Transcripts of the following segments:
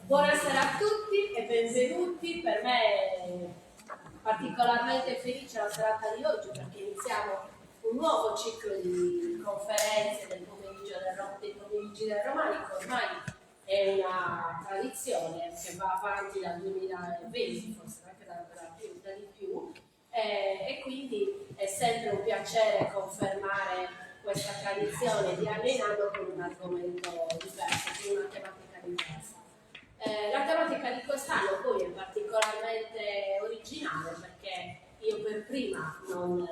Buonasera a tutti e benvenuti. Per me è particolarmente felice la serata di oggi perché iniziamo un nuovo ciclo di conferenze del pomeriggio dei pomeriggi del Romanico. Ormai è una tradizione che va avanti dal 2020, forse anche da di più, e quindi è sempre un piacere confermare questa tradizione di anno in anno con un argomento diverso, con una tematica diversa. La tematica di quest'anno poi è particolarmente originale perché io per prima non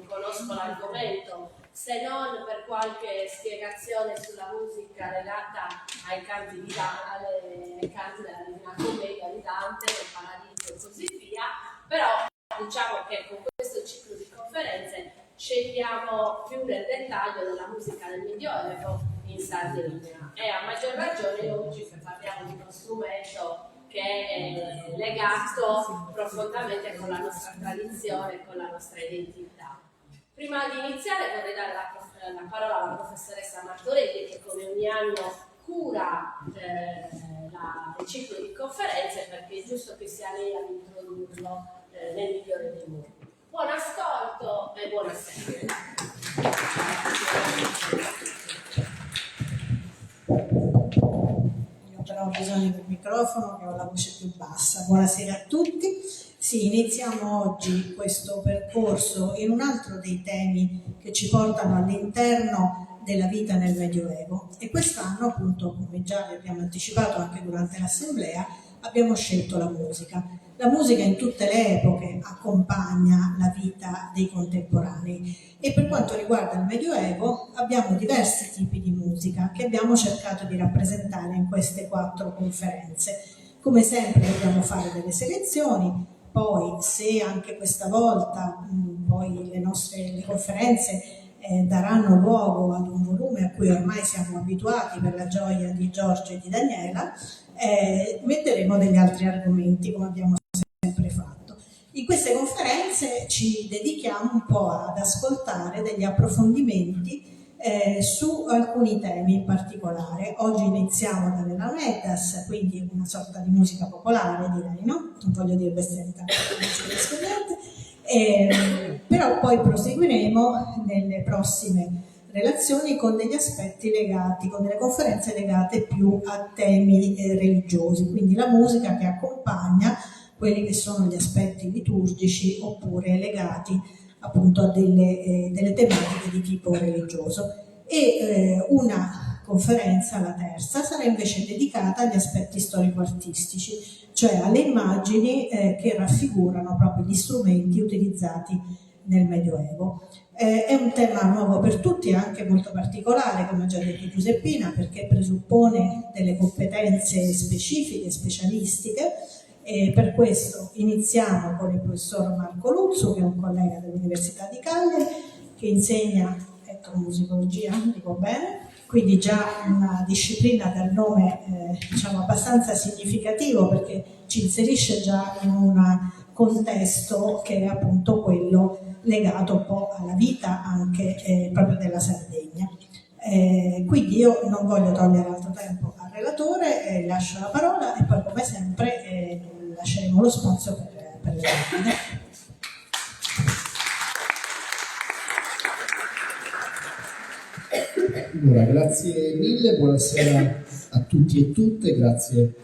conosco l'argomento, se non per qualche spiegazione sulla musica legata ai canti della Divina Commedia di Dante, del Paradiso e così via, però diciamo che con questo ciclo di conferenze scendiamo più nel dettaglio della musica del Medioevo in Sardegna e a maggior ragione oggi che parliamo di uno strumento che è legato profondamente con la nostra tradizione, con la nostra identità. Prima di iniziare vorrei dare la parola alla professoressa Martorelli che come ogni anno cura il ciclo di conferenze perché è giusto che sia lei ad introdurlo nel migliore dei modi. Buon ascolto e buonasera. Io però ho bisogno del microfono che ho la voce più bassa. Buonasera a tutti. Sì, iniziamo oggi questo percorso in un altro dei temi che ci portano all'interno della vita nel Medioevo e quest'anno appunto, come già vi abbiamo anticipato anche durante l'assemblea, abbiamo scelto la musica. La musica in tutte le epoche accompagna la vita dei contemporanei e per quanto riguarda il Medioevo abbiamo diversi tipi di musica che abbiamo cercato di rappresentare in queste 4 conferenze. Come sempre dobbiamo fare delle selezioni, poi se anche questa volta poi le conferenze daranno luogo ad un volume a cui ormai siamo abituati per la gioia di Giorgio e di Daniela, metteremo degli altri argomenti come abbiamo sempre fatto. In queste conferenze ci dedichiamo un po' ad ascoltare degli approfondimenti su alcuni temi in particolare. Oggi iniziamo dalle Lamedas, quindi una sorta di musica popolare, direi, no? Non voglio dire bestemmia, però poi proseguiremo nelle prossime relazioni con degli aspetti legati, con delle conferenze legate più a temi religiosi, quindi la musica che accompagna quelli che sono gli aspetti liturgici oppure legati appunto a delle tematiche di tipo religioso. E una conferenza, la terza, sarà invece dedicata agli aspetti storico-artistici, cioè alle immagini che raffigurano proprio gli strumenti utilizzati nel Medioevo. È un tema nuovo per tutti, anche molto particolare, come ha già detto Giuseppina, perché presuppone delle competenze specifiche, specialistiche, e per questo iniziamo con il professor Marco Luzzu, che è un collega dell'Università di Cagliari, che insegna etnomusicologia, dico bene, quindi già una disciplina dal nome diciamo abbastanza significativo perché ci inserisce già in un contesto che è appunto quello legato un po' alla vita anche proprio della Sardegna. Quindi io non voglio togliere altro tempo al relatore, lascio la parola e poi come sempre lasceremo lo spazio per le domande. Allora, grazie mille, buonasera a tutti e tutte, grazie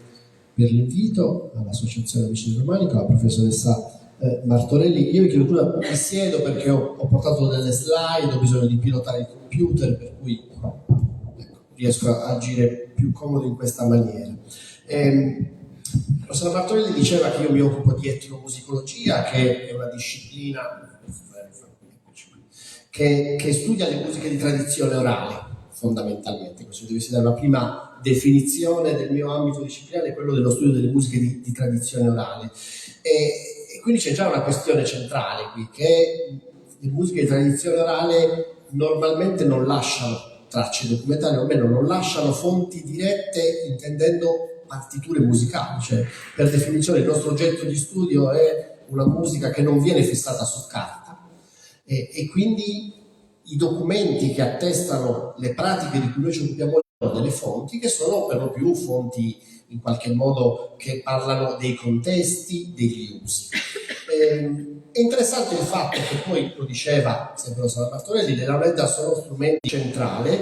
per l'invito all'Associazione Amici del Romanico, alla professoressa Martorelli. Io vi chiedo scusa, mi siedo perché ho portato delle slide, ho bisogno di pilotare il computer, per cui ecco, riesco a agire più comodo in questa maniera. La professora Martorelli diceva che io mi occupo di etnomusicologia, che è una disciplina che studia le musiche di tradizione orale, fondamentalmente. Se dovessi dare una prima definizione del mio ambito disciplinare, è quello dello studio delle musiche di tradizione orale. E quindi c'è già una questione centrale qui, che le musiche di tradizione orale normalmente non lasciano tracce documentali, o almeno non lasciano fonti dirette, intendendo partiture musicali, cioè per definizione il nostro oggetto di studio è una musica che non viene fissata su carta e quindi i documenti che attestano le pratiche di cui noi ci occupiamo delle fonti che sono per lo più fonti in qualche modo che parlano dei contesti, degli usi. È interessante il fatto che poi, lo diceva sempre lo Sala Martorelli, le laurette sono strumenti centrali.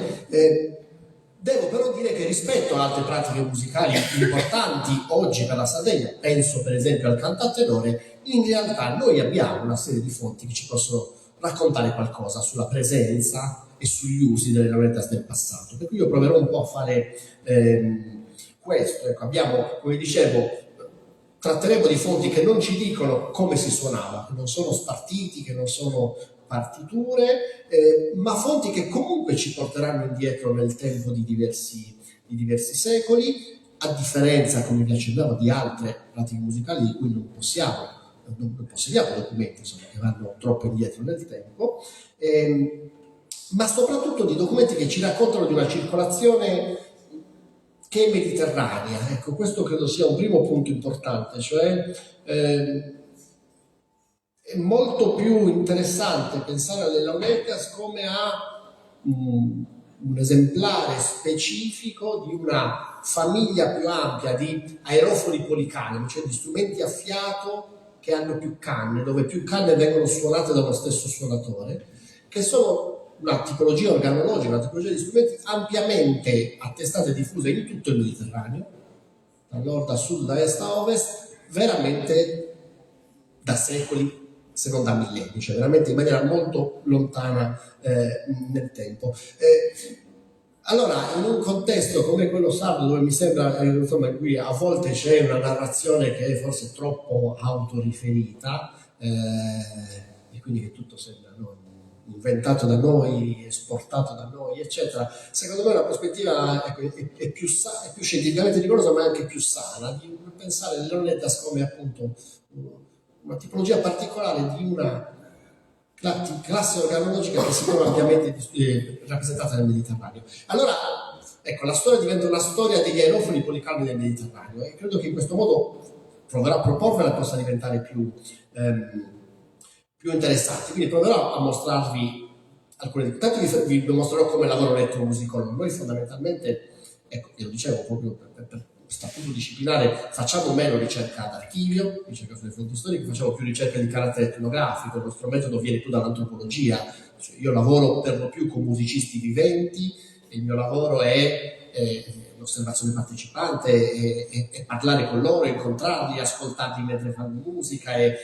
Devo però dire che rispetto a altre pratiche musicali importanti oggi per la Sardegna, penso per esempio al cantatenore, in realtà noi abbiamo una serie di fonti che ci possono raccontare qualcosa sulla presenza e sugli usi delle lauretas del passato. Per cui io proverò un po' a fare questo. Ecco, abbiamo, come dicevo, tratteremo di fonti che non ci dicono come si suonava, che non sono spartiti, che non sono partiture, ma fonti che comunque ci porteranno indietro nel tempo di diversi secoli, a differenza, come vi accennavo, di altre pratiche musicali di cui non possediamo documenti, insomma, che vanno troppo indietro nel tempo, ma soprattutto di documenti che ci raccontano di una circolazione che è mediterranea. Ecco, questo credo sia un primo punto importante, cioè è molto più interessante pensare alle lauretas come a un esemplare specifico di una famiglia più ampia di aerofoni policanici, cioè di strumenti a fiato che hanno più canne, dove più canne vengono suonate dallo stesso suonatore, che sono una tipologia organologica, una tipologia di strumenti ampiamente attestate e diffuse in tutto il Mediterraneo, da nord a sud, da est a ovest, veramente da secoli, se non da millenni, cioè veramente in maniera molto lontana nel tempo. Allora, in un contesto come quello sardo, dove mi sembra, insomma, in cui a volte c'è una narrazione che è forse troppo autoriferita, e quindi che tutto sembra inventato da noi, esportato da noi, eccetera, secondo me la prospettiva è più scientificamente rigorosa, ma anche più sana, di pensare alle lauretas come appunto una tipologia particolare di una classe organologica che si trova ampiamente rappresentata nel Mediterraneo. Allora, ecco, la storia diventa una storia degli aerofoni policalmi del Mediterraneo e credo che in questo modo proporvela possa diventare più interessante. Quindi proverò a mostrarvi alcune. Intanto vi mostrerò come lavoro l'etnomusicologo. Noi fondamentalmente, ecco, io lo dicevo proprio per statuto disciplinare, facciamo meno ricerca d'archivio, ricerca sulle fonti storiche, facciamo più ricerca di carattere etnografico, il nostro metodo viene più dall'antropologia, cioè io lavoro per lo più con musicisti viventi, e il mio lavoro è l'osservazione partecipante e parlare con loro, incontrarli, ascoltarli mentre fanno musica e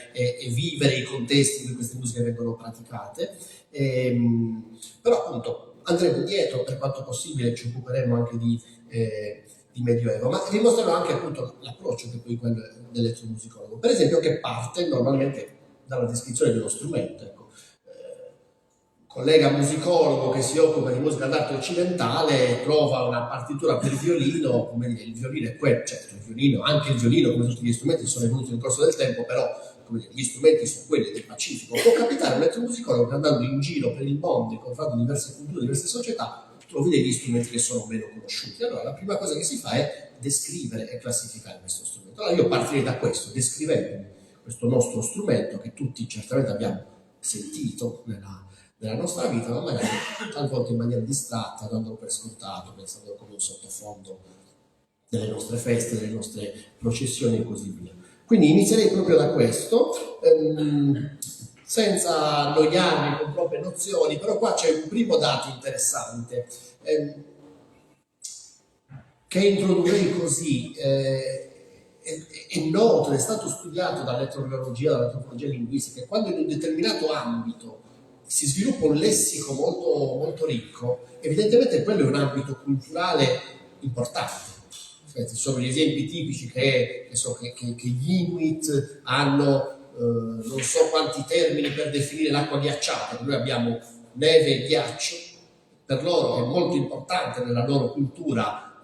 vivere i contesti in cui queste musiche vengono praticate. Però appunto andremo dietro, per quanto possibile ci occuperemo anche di Medioevo, ma vi mostrerò anche appunto l'approccio che poi quello dell'etnomusicologo, per esempio, che parte normalmente dalla descrizione dello strumento. Ecco, collega musicologo che si occupa di musica d'arte occidentale trova una partitura per violino, come dire, il violino è quello, certo il violino, anche il violino come tutti gli strumenti sono evoluti nel corso del tempo, però come dire, gli strumenti sono quelli del Pacifico. Può capitare un etnomusicologo che andando in giro per il mondo, incontrando diverse culture, diverse società, trovi degli strumenti che sono meno conosciuti. Allora la prima cosa che si fa è descrivere e classificare questo strumento. Allora io partirei da questo, descrivendo questo nostro strumento che tutti certamente abbiamo sentito nella nostra vita, ma magari talvolta in maniera distratta, dandolo per scontato, pensando come un sottofondo delle nostre feste, delle nostre processioni e così via. Quindi inizierei proprio da questo, senza annoiarmi con troppe nozioni, però qua c'è un primo dato interessante che introdurrei così. È noto, è stato studiato dall'etnologia, dall'antropologia linguistica, che quando in un determinato ambito si sviluppa un lessico molto, molto ricco, evidentemente quello è un ambito culturale importante. Ci sono gli esempi tipici che gli Inuit hanno non so quanti termini per definire l'acqua ghiacciata. Noi abbiamo neve e ghiaccio, per loro è molto importante nella loro cultura.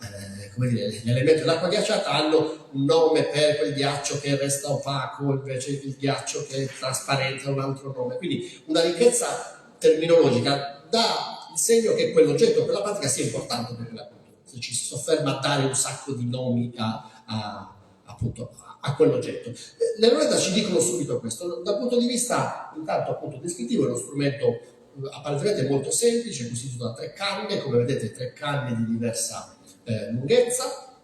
Come dire, l'elemento dell'acqua ghiacciata hanno un nome per quel ghiaccio che resta opaco, invece il ghiaccio che è trasparente ha un altro nome. Quindi una ricchezza terminologica dà il segno che quell'oggetto, quella pratica sia importante per la cultura. Se ci si sofferma a dare un sacco di nomi appunto a quell'oggetto. Le lauretas ci dicono subito questo. Dal punto di vista intanto appunto descrittivo è uno strumento apparentemente molto semplice, costituito da 3 canne, come vedete 3 canne di diversa lunghezza,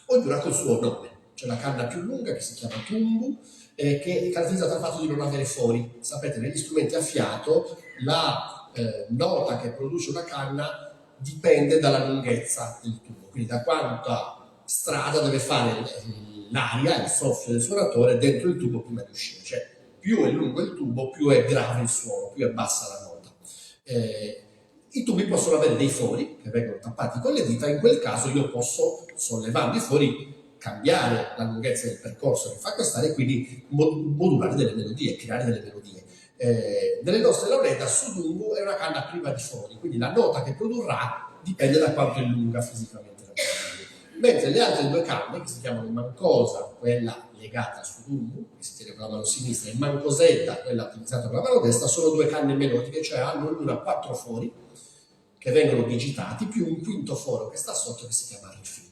ognuna col suo nome. C'è la canna più lunga che si chiama tumbu, che è caratterizzata dal fatto di non avere fori. Sapete, negli strumenti a fiato la nota che produce una canna dipende dalla lunghezza del tubo, quindi da quanta strada deve fare l'aria, il soffio del suonatore dentro il tubo prima di uscire. Cioè, più è lungo il tubo, più è grave il suono, più è bassa la nota. I tubi possono avere dei fori che vengono tappati con le dita, in quel caso io posso, sollevando i fori, cambiare la lunghezza del percorso che fa quest'aria e quindi modulare delle melodie, creare delle melodie. Nelle nostre launette Sudungu è una canna priva di fori, quindi la nota che produrrà dipende da quanto è lunga fisicamente la canna. Mentre le altre 2 canne, che si chiamano mancosa, quella legata al Sudungu, che si tiene con la mano sinistra, e mancosetta, quella utilizzata con la mano destra, sono 2 canne melodiche, cioè hanno ognuna 4 fori che vengono digitati, più un quinto foro che sta sotto che si chiama riff.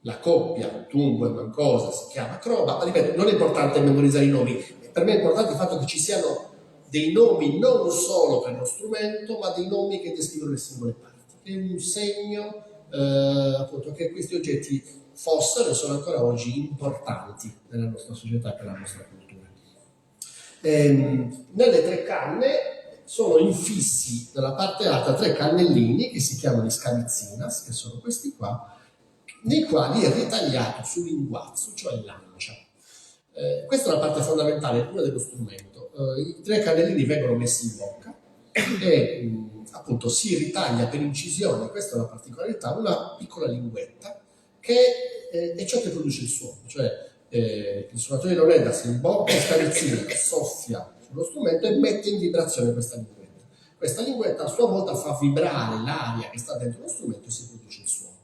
La coppia tumbo e mancosa si chiama croba, ma ripeto, non è importante memorizzare i nomi, per me è importante il fatto che ci siano dei nomi non solo per lo strumento, ma dei nomi che descrivono le singole parti, che è un segno appunto che questi oggetti fossero e sono ancora oggi importanti nella nostra società e per la nostra cultura. Nelle 3 canne sono infissi dalla parte alta 3 cannellini che si chiamano scavizzinas, che sono questi qua, nei quali è ritagliato su linguazzo, cioè lancia. Questa è la parte fondamentale dello strumento. I 3 cannellini vengono messi in bocca e appunto si ritaglia per incisione, questa è una particolarità, una piccola linguetta che è ciò che produce il suono, cioè il suonatore di launetta si imbocca e scavizzina, soffia sullo strumento e mette in vibrazione questa linguetta. Questa linguetta a sua volta fa vibrare l'aria che sta dentro lo strumento e si produce il suono.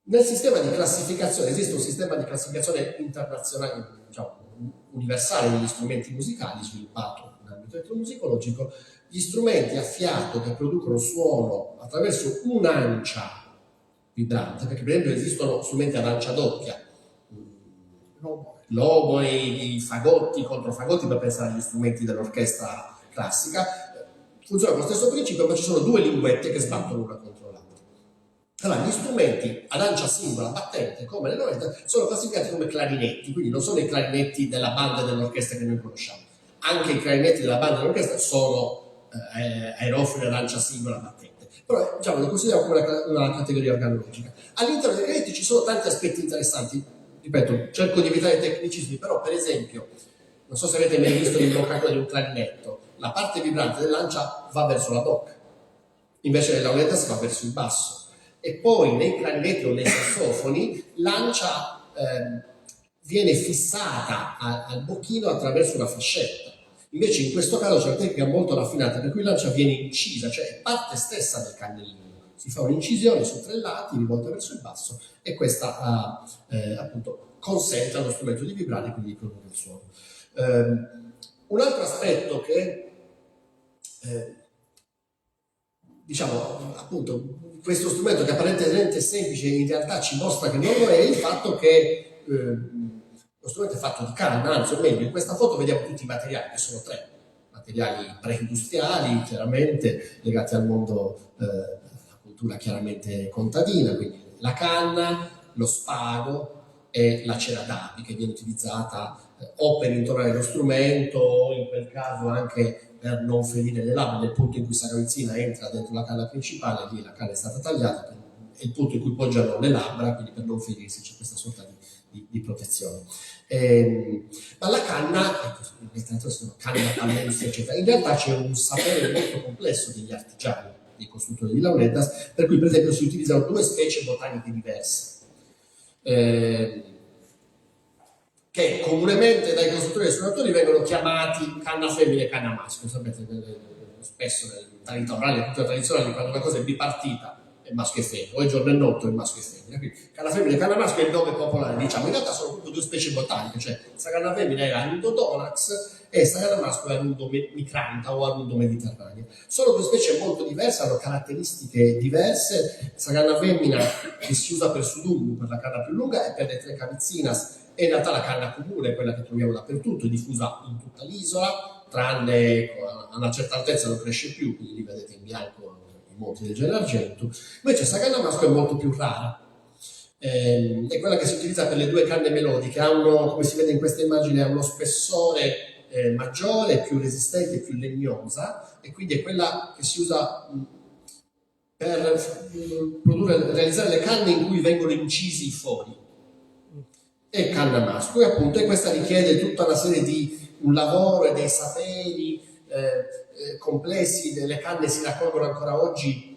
Nel sistema di classificazione esiste un sistema di classificazione internazionale, diciamo, universale degli strumenti musicali sviluppato nell'ambito etnomusicologico. Gli strumenti a fiato che producono suono attraverso un'ancia vibrante, perché per esempio esistono strumenti ad ancia doppia, l'oboe, i fagotti, i controfagotti, per pensare agli strumenti dell'orchestra classica, funziona con lo stesso principio, ma ci sono 2 linguette che sbattono una contro l'altra. Allora, gli strumenti ad ancia singola battente, come le launette, sono classificati come clarinetti, quindi non sono i clarinetti della banda dell'orchestra che noi conosciamo. Anche i clarinetti della banda dell'orchestra sono aerofoni ad ancia singola battente, però diciamo, lo consideriamo come una categoria organologica. All'interno dei clarinetti ci sono tanti aspetti interessanti, ripeto, cerco di evitare i tecnicismi, però per esempio, non so se avete mai visto l'imboccatura di un clarinetto, la parte vibrante dell'ancia va verso la bocca, invece nella launetta si va verso il basso. E poi nei clarinetti o nei sassofoni l'ancia viene fissata al bocchino attraverso una fascetta. Invece in questo caso c'è una tecnica molto raffinata per cui l'ancia viene incisa, cioè è parte stessa del cannellino. Si fa un'incisione su 3 lati rivolta verso il basso e questa appunto consente allo strumento di vibrare e quindi di produrre il suono. Un altro aspetto che diciamo appunto questo strumento che apparentemente è semplice in realtà ci mostra che non lo è, il fatto che lo strumento è fatto di canna, anzi o meglio in questa foto vediamo tutti i materiali, che sono 3 materiali preindustriali chiaramente legati al mondo della cultura chiaramente contadina, quindi la canna, lo spago e la cera d'api che viene utilizzata o per intonare lo strumento o in quel caso anche per non ferire le labbra. Nel punto in cui Sagavizzina entra dentro la canna principale, lì la canna è stata tagliata, è il punto in cui poggiano le labbra, quindi per non ferirsi c'è questa sorta di protezione. Ma la canna, sono canna, palmenti, eccetera, in realtà c'è un sapere molto complesso degli artigiani, dei costruttori di launettas, per cui per esempio si utilizzano 2 specie botaniche diverse, che comunemente dai costruttori e suonatori vengono chiamati canna femmina e canna maschio. Sapete, spesso nella rito orale, nella cultura tradizionale, quando una cosa è bipartita è maschio e femmina, o è giorno e notte o è maschio e femmina. Quindi canna femmina e canna maschio è il nome popolare, diciamo. In realtà sono proprio 2 specie botaniche, cioè questa canna femmina era Arundo-Donax e questa canna maschio è Arundo micranta o Arundo mediterraneo. Sono 2 specie molto diverse, hanno caratteristiche diverse. Questa canna femmina che si usa per Sudungu, per la canna più lunga, e per le 3 cavizzinas è in realtà la canna comune, quella che troviamo dappertutto, è diffusa in tutta l'isola, tranne a una certa altezza non cresce più, quindi lì vedete in bianco i monti del Gennargentu. Invece questa canna masco è molto più rara, è quella che si utilizza per le due canne melodiche, come si vede in questa immagine, ha uno spessore maggiore, più resistente, più legnosa, e quindi è quella che si usa per realizzare le canne in cui vengono incisi i fori. È canna masco, e appunto questa richiede tutta una serie di un lavoro e dei saperi complessi. Le canne si raccolgono ancora oggi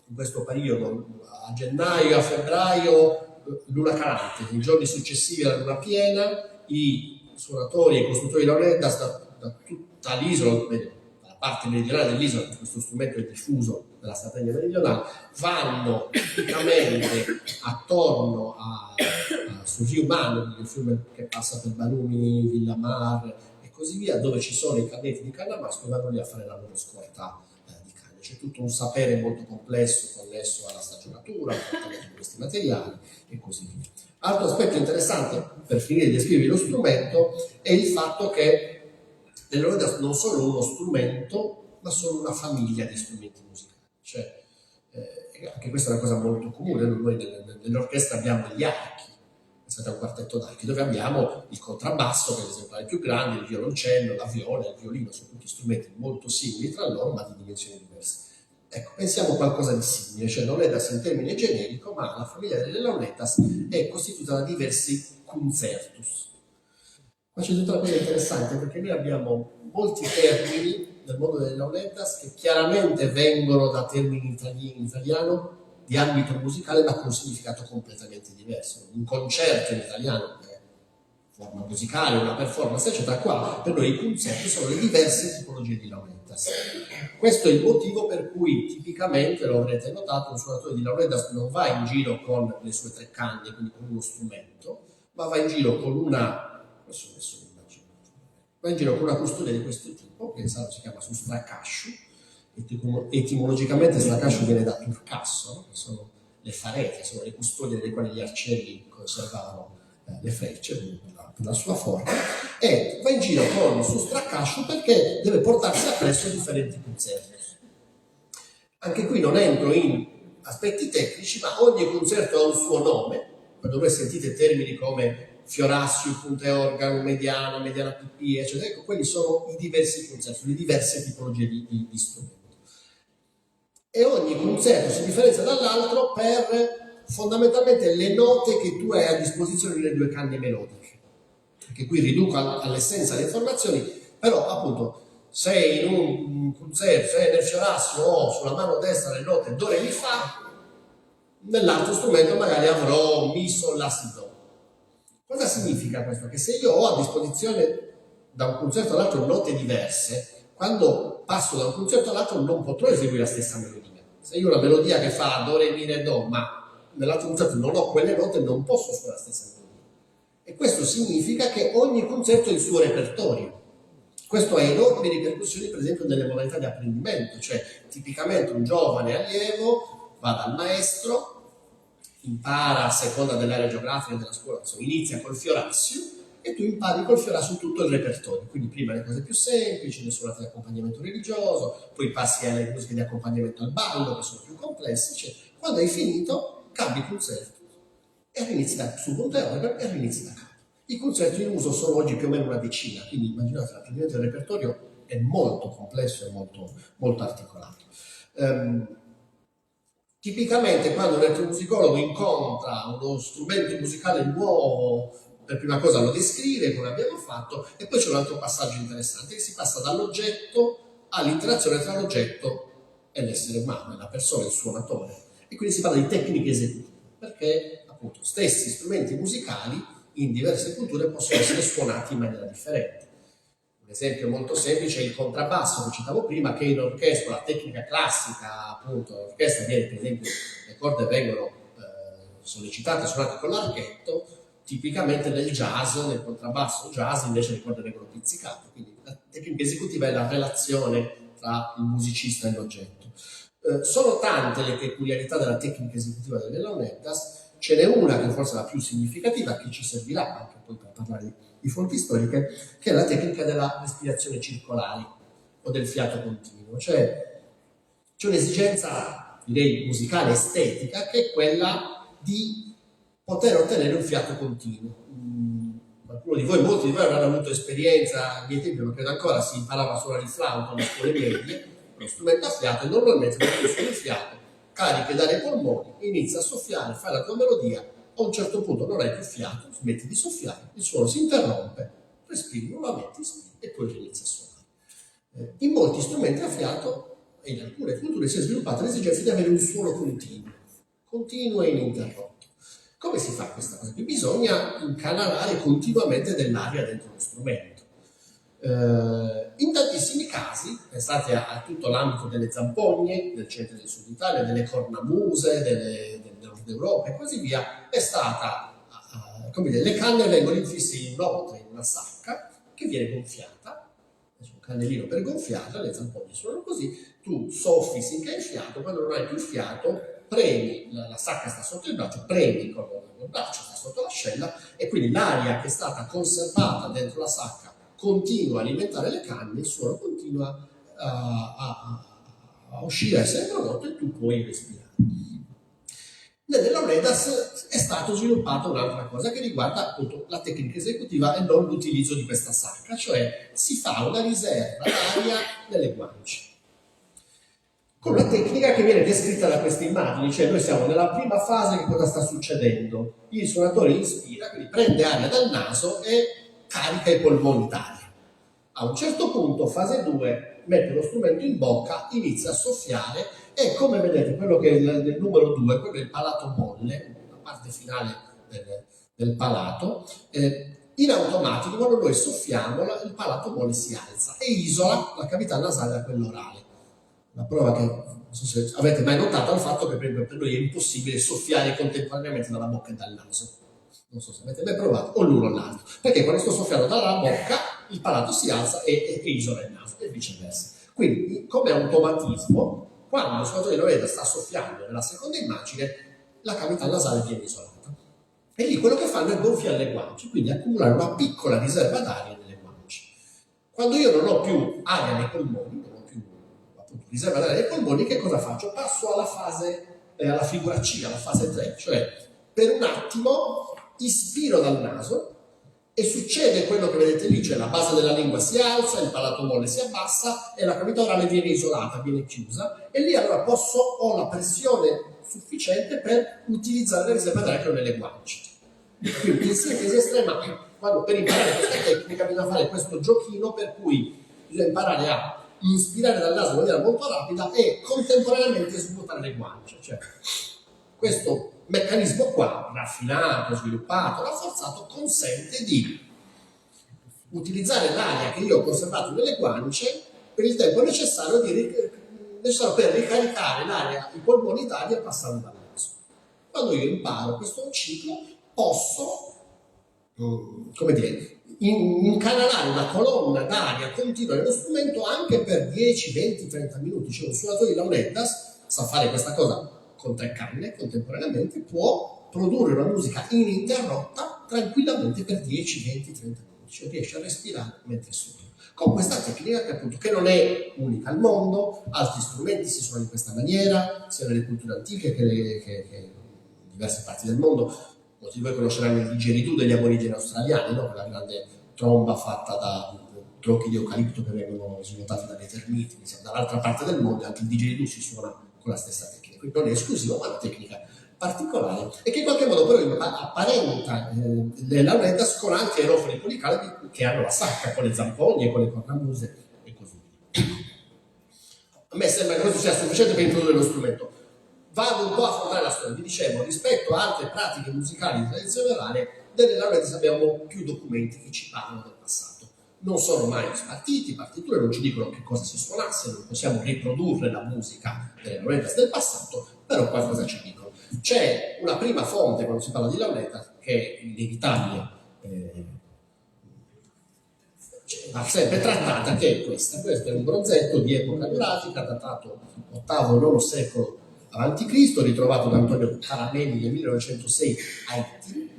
in questo periodo, a gennaio, a febbraio, luna calante, i giorni successivi alla luna piena, i suonatori e i costruttori di launeddas da tutta l'isola, dalla parte meridionale dell'isola, questo strumento è diffuso nella Sardegna meridionale, vanno tipicamente attorno sul Rio Mano, il fiume che passa per Barumini, Villamar e così via, dove ci sono i cannetti di canna masco, e vanno lì a fare la loro scorta di canne. C'è tutto un sapere molto complesso connesso alla stagionatura, al trattamento di questi materiali e così via. Altro aspetto interessante, per finire di descrivervi lo strumento, è il fatto che le launeddas non sono uno strumento, ma sono una famiglia di strumenti musicali. Cioè, anche questa è una cosa molto comune. Noi nell'orchestra abbiamo gli archi, pensate a un quartetto d'archi, dove abbiamo il contrabbasso, che è l'esemplare più grande, il violoncello, la viola, il violino, sono tutti strumenti molto simili tra loro, ma di dimensioni diverse. Ecco, pensiamo a qualcosa di simile, cioè launeddas in termine generico, ma la famiglia delle launeddas è costituita da diversi concertus. Ma c'è tutta una cosa interessante, perché noi abbiamo molti termini nel mondo delle launeddas che chiaramente vengono da termini in italiano di ambito musicale, ma con un significato completamente diverso. Un concerto in italiano è forma musicale, una performance, eccetera. Qua per noi i concerti sono le diverse tipologie di launeddas. Questo è il motivo per cui tipicamente, lo avrete notato, un suonatore di launeddas non va in giro con le sue tre canne, quindi con uno strumento, ma va in giro con va in giro con una custodia di questo tipo, che si chiama su stracasciu. Etimologicamente stracasciu viene da turcasso, no? Che sono le farete, sono le custodie nelle quali gli arcieri conservavano le frecce per la sua forma, e va in giro con su stracasciu perché deve portarsi appresso differenti concerti. Anche qui non entro in aspetti tecnici, ma ogni concerto ha un suo nome. Quando voi sentite termini come fiorassio, punte organo, mediana PP, eccetera, ecco, quelli sono i diversi concerti, le diverse tipologie di strumento. E ogni concerto si differenzia dall'altro per fondamentalmente le note che tu hai a disposizione nelle due canne melodiche. Perché qui riduco all'essenza le informazioni, però appunto se in un concerto, se nel fiorassio ho sulla mano destra le note do, re, mi, fa, nell'altro strumento magari avrò mi, sol, la, si, do. Cosa significa questo? Che se io ho a disposizione da un concerto all'altro note diverse, quando passo da un concerto all'altro non potrò eseguire la stessa melodia. Se io ho una melodia che fa do, re, mi, re, do, ma nell'altro concerto non ho quelle note, non posso suonare la stessa melodia. E questo significa che ogni concerto ha il suo repertorio. Questo ha enormi ripercussioni, per esempio, nelle modalità di apprendimento. Cioè, tipicamente un giovane allievo va dal maestro, impara a seconda dell'area geografica della scuola, insomma, inizia col fiorassio e tu impari col fiorassio tutto il repertorio, quindi prima le cose più semplici, le suonate di accompagnamento religioso, poi passi alle musiche di accompagnamento al ballo che sono più complesse, eccetera. Quando hai finito cambi concerto e rinizi su punto e rinizi da capo. I concerti in uso sono oggi più o meno una decina, quindi immaginate l'apprendimento del repertorio è molto complesso e molto, molto articolato. Tipicamente quando un etnomusicologo incontra uno strumento musicale nuovo, per prima cosa lo descrive come abbiamo fatto, e poi c'è un altro passaggio interessante, che si passa dall'oggetto all'interazione tra l'oggetto e l'essere umano, la persona, il suonatore, e quindi si parla di tecniche esecutive, perché appunto stessi strumenti musicali in diverse culture possono essere suonati in maniera differente. Un esempio molto semplice è il contrabbasso che citavo prima, che in orchestra, la tecnica classica, appunto, l'orchestra viene, per esempio, le corde vengono sollecitate e suonate con l'archetto, tipicamente nel jazz, nel contrabbasso jazz, invece le corde vengono pizzicate. Quindi la tecnica esecutiva è la relazione tra il musicista e l'oggetto. Sono tante le peculiarità della tecnica esecutiva delle launeddas, ce n'è una che forse è la più significativa, che ci servirà anche poi per parlare di di fonti storiche, che è la tecnica della respirazione circolare o del fiato continuo. Cioè c'è un'esigenza, direi, musicale, estetica, che è quella di poter ottenere un fiato continuo. Qualcuno di voi, molti di voi avranno avuto esperienza, ai miei tempi, ma credo ancora, si imparava a suonare il flauto alle scuole medie, lo strumento a fiato, e normalmente quando tu suoni il fiato, carichi dai polmoni, inizi a soffiare, fai la tua melodia, a un certo punto non hai più fiato, smetti di soffiare, il suono si interrompe, respiri nuovamente, e poi inizi a suonare. In molti strumenti a fiato, e in alcune culture, si è sviluppata l'esigenza di avere un suono continuo e ininterrotto. Come si fa questa cosa? Bisogna incanalare continuamente dell'aria dentro lo strumento. In tantissimi casi, pensate a tutto l'ambito delle zampogne, del centro e del sud Italia, delle cornamuse, del nord Europa e così via, è stata, come dire, le canne vengono infisse in una sacca che viene gonfiata, c'è un cannellino per gonfiarla, le zampogne suonano così, tu soffi finché hai fiato, quando non hai più fiato, premi, la sacca sta sotto il braccio, premi con il braccio, sta sotto l'ascella, e quindi l'aria che è stata conservata dentro la sacca continua a alimentare le canne, il suono continua a uscire, a essere prodotto, e tu puoi respirare. Nelle Lauledas è stato sviluppato un'altra cosa che riguarda appunto la tecnica esecutiva e non l'utilizzo di questa sacca, cioè si fa una riserva d'aria nelle guance, con una tecnica che viene descritta da queste immagini, cioè noi siamo nella prima fase. Che cosa sta succedendo? Il suonatore inspira, quindi prende aria dal naso e carica i polmoni d'aria. A un certo punto, fase 2, mette lo strumento in bocca, inizia a soffiare, e come vedete quello che è il numero 2, quello è il palato molle, la parte finale del palato, in automatico quando noi soffiamo il palato molle si alza e isola la cavità nasale da quella orale. La prova che, non so se avete mai notato, il fatto che per noi è impossibile soffiare contemporaneamente dalla bocca e dal naso. Non so se avete mai provato, o l'uno o l'altro, perché quando sto soffiando dalla bocca il palato si alza e isola il naso, e viceversa. Quindi, come automatismo, quando lo suonatore di Lauletta sta soffiando nella seconda immagine, la cavità nasale viene isolata. E lì quello che fanno è gonfiare le guance, quindi accumulare una piccola riserva d'aria nelle guance. Quando io non ho più aria nei polmoni, non ho più appunto riserva d'aria nei polmoni, che cosa faccio? Passo alla fase, alla figura C, alla fase 3, cioè per un attimo ispiro dal naso e succede quello che vedete lì, cioè la base della lingua si alza, il palato molle si abbassa e la cavità orale viene isolata, viene chiusa, e lì allora ho la pressione sufficiente per utilizzare la riserva d'aria che ho nelle guance. Quindi in sintesi estrema, quando per imparare questa tecnica bisogna fare questo giochino per cui bisogna imparare a inspirare dal naso in maniera molto rapida e contemporaneamente svuotare le guance, cioè questo meccanismo qua, raffinato, sviluppato, rafforzato, consente di utilizzare l'aria che io ho conservato nelle guance per il tempo necessario per ricaricare l'aria, i polmoni d'aria passando dal naso. Quando io imparo questo ciclo, posso, come dire, incanalare una colonna d'aria continua nello strumento anche per 10, 20, 30 minuti. Cioè un suonatore di Laulettas sa fare questa cosa con 3 canne contemporaneamente, può produrre una musica ininterrotta tranquillamente per 10, 20, 30 minuti, cioè riesce a respirare mentre suona. Con questa tecnica che non è unica al mondo, altri strumenti si suonano in questa maniera, sia nelle culture antiche che in diverse parti del mondo. Molti di voi conosceranno il didgeridoo degli aborigeni australiani, no? Quella grande tromba fatta da tronchi di eucalipto che vengono svuotati dalle termiti. Dall'altra parte del mondo anche il didgeridoo si suona con la stessa tecnica. Quindi non è esclusivo, ma è una tecnica particolare e che in qualche modo però apparenta le Laulettas con altri aerofoni policaldi che hanno la sacca, con le zampogne, con le cornamuse e così via. A me sembra che questo sia sufficiente per introdurre lo strumento. Vado un po' a affrontare la storia. Vi dicevo, rispetto a altre pratiche musicali di tradizione orale, delle Laulettas abbiamo più documenti che ci parlano del passato. Non sono mai spartiti, partiture non ci dicono che cosa si suonasse, non possiamo riprodurre la musica delle Laulettas del passato, però qualcosa ci dicono. C'è una prima fonte quando si parla di Laulettas che è inevitabile, va sempre trattata, che è questa. Questo è un bronzetto di epoca geografica datato VIII-IX secolo a.C., ritrovato da Antonio Caramelli nel 1906 a Haiti.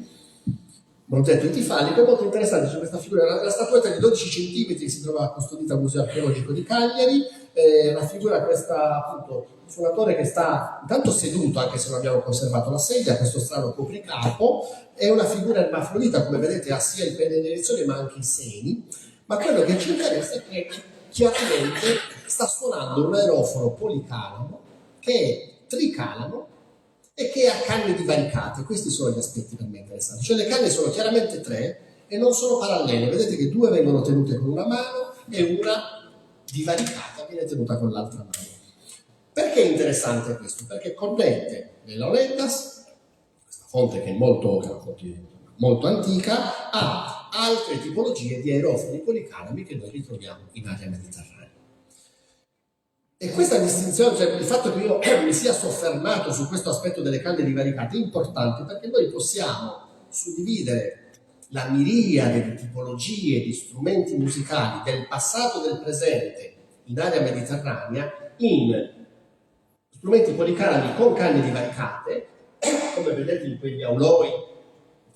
Montetto Etifallico. È molto interessante, c'è questa figura, la statuetta di 12 cm che si trova custodita al Museo Archeologico di Cagliari, raffigura questa appunto suonatore che sta intanto seduto, anche se non abbiamo conservato la sedia, questo strano copricapo. È una figura ermafrodita, come vedete ha sia il pene in erezione ma anche i seni, ma quello che ci interessa è che chiaramente sta suonando un aerofono policalamo che è tricalamo e che ha canne divaricate. Questi sono gli aspetti per me interessanti, cioè le canne sono chiaramente 3 e non sono parallele, vedete che 2 vengono tenute con una mano e una divaricata viene tenuta con l'altra mano. Perché è interessante questo? Perché connette le Lauletas, questa fonte che è molto antica, a altre tipologie di aerofoni policalami che noi ritroviamo in area mediterranea. E questa distinzione, cioè il fatto che io mi sia soffermato su questo aspetto delle canne divaricate è importante, perché noi possiamo suddividere la miriade di tipologie di strumenti musicali del passato e del presente in area mediterranea in strumenti policalami con canne divaricate, come vedete in quegli auloi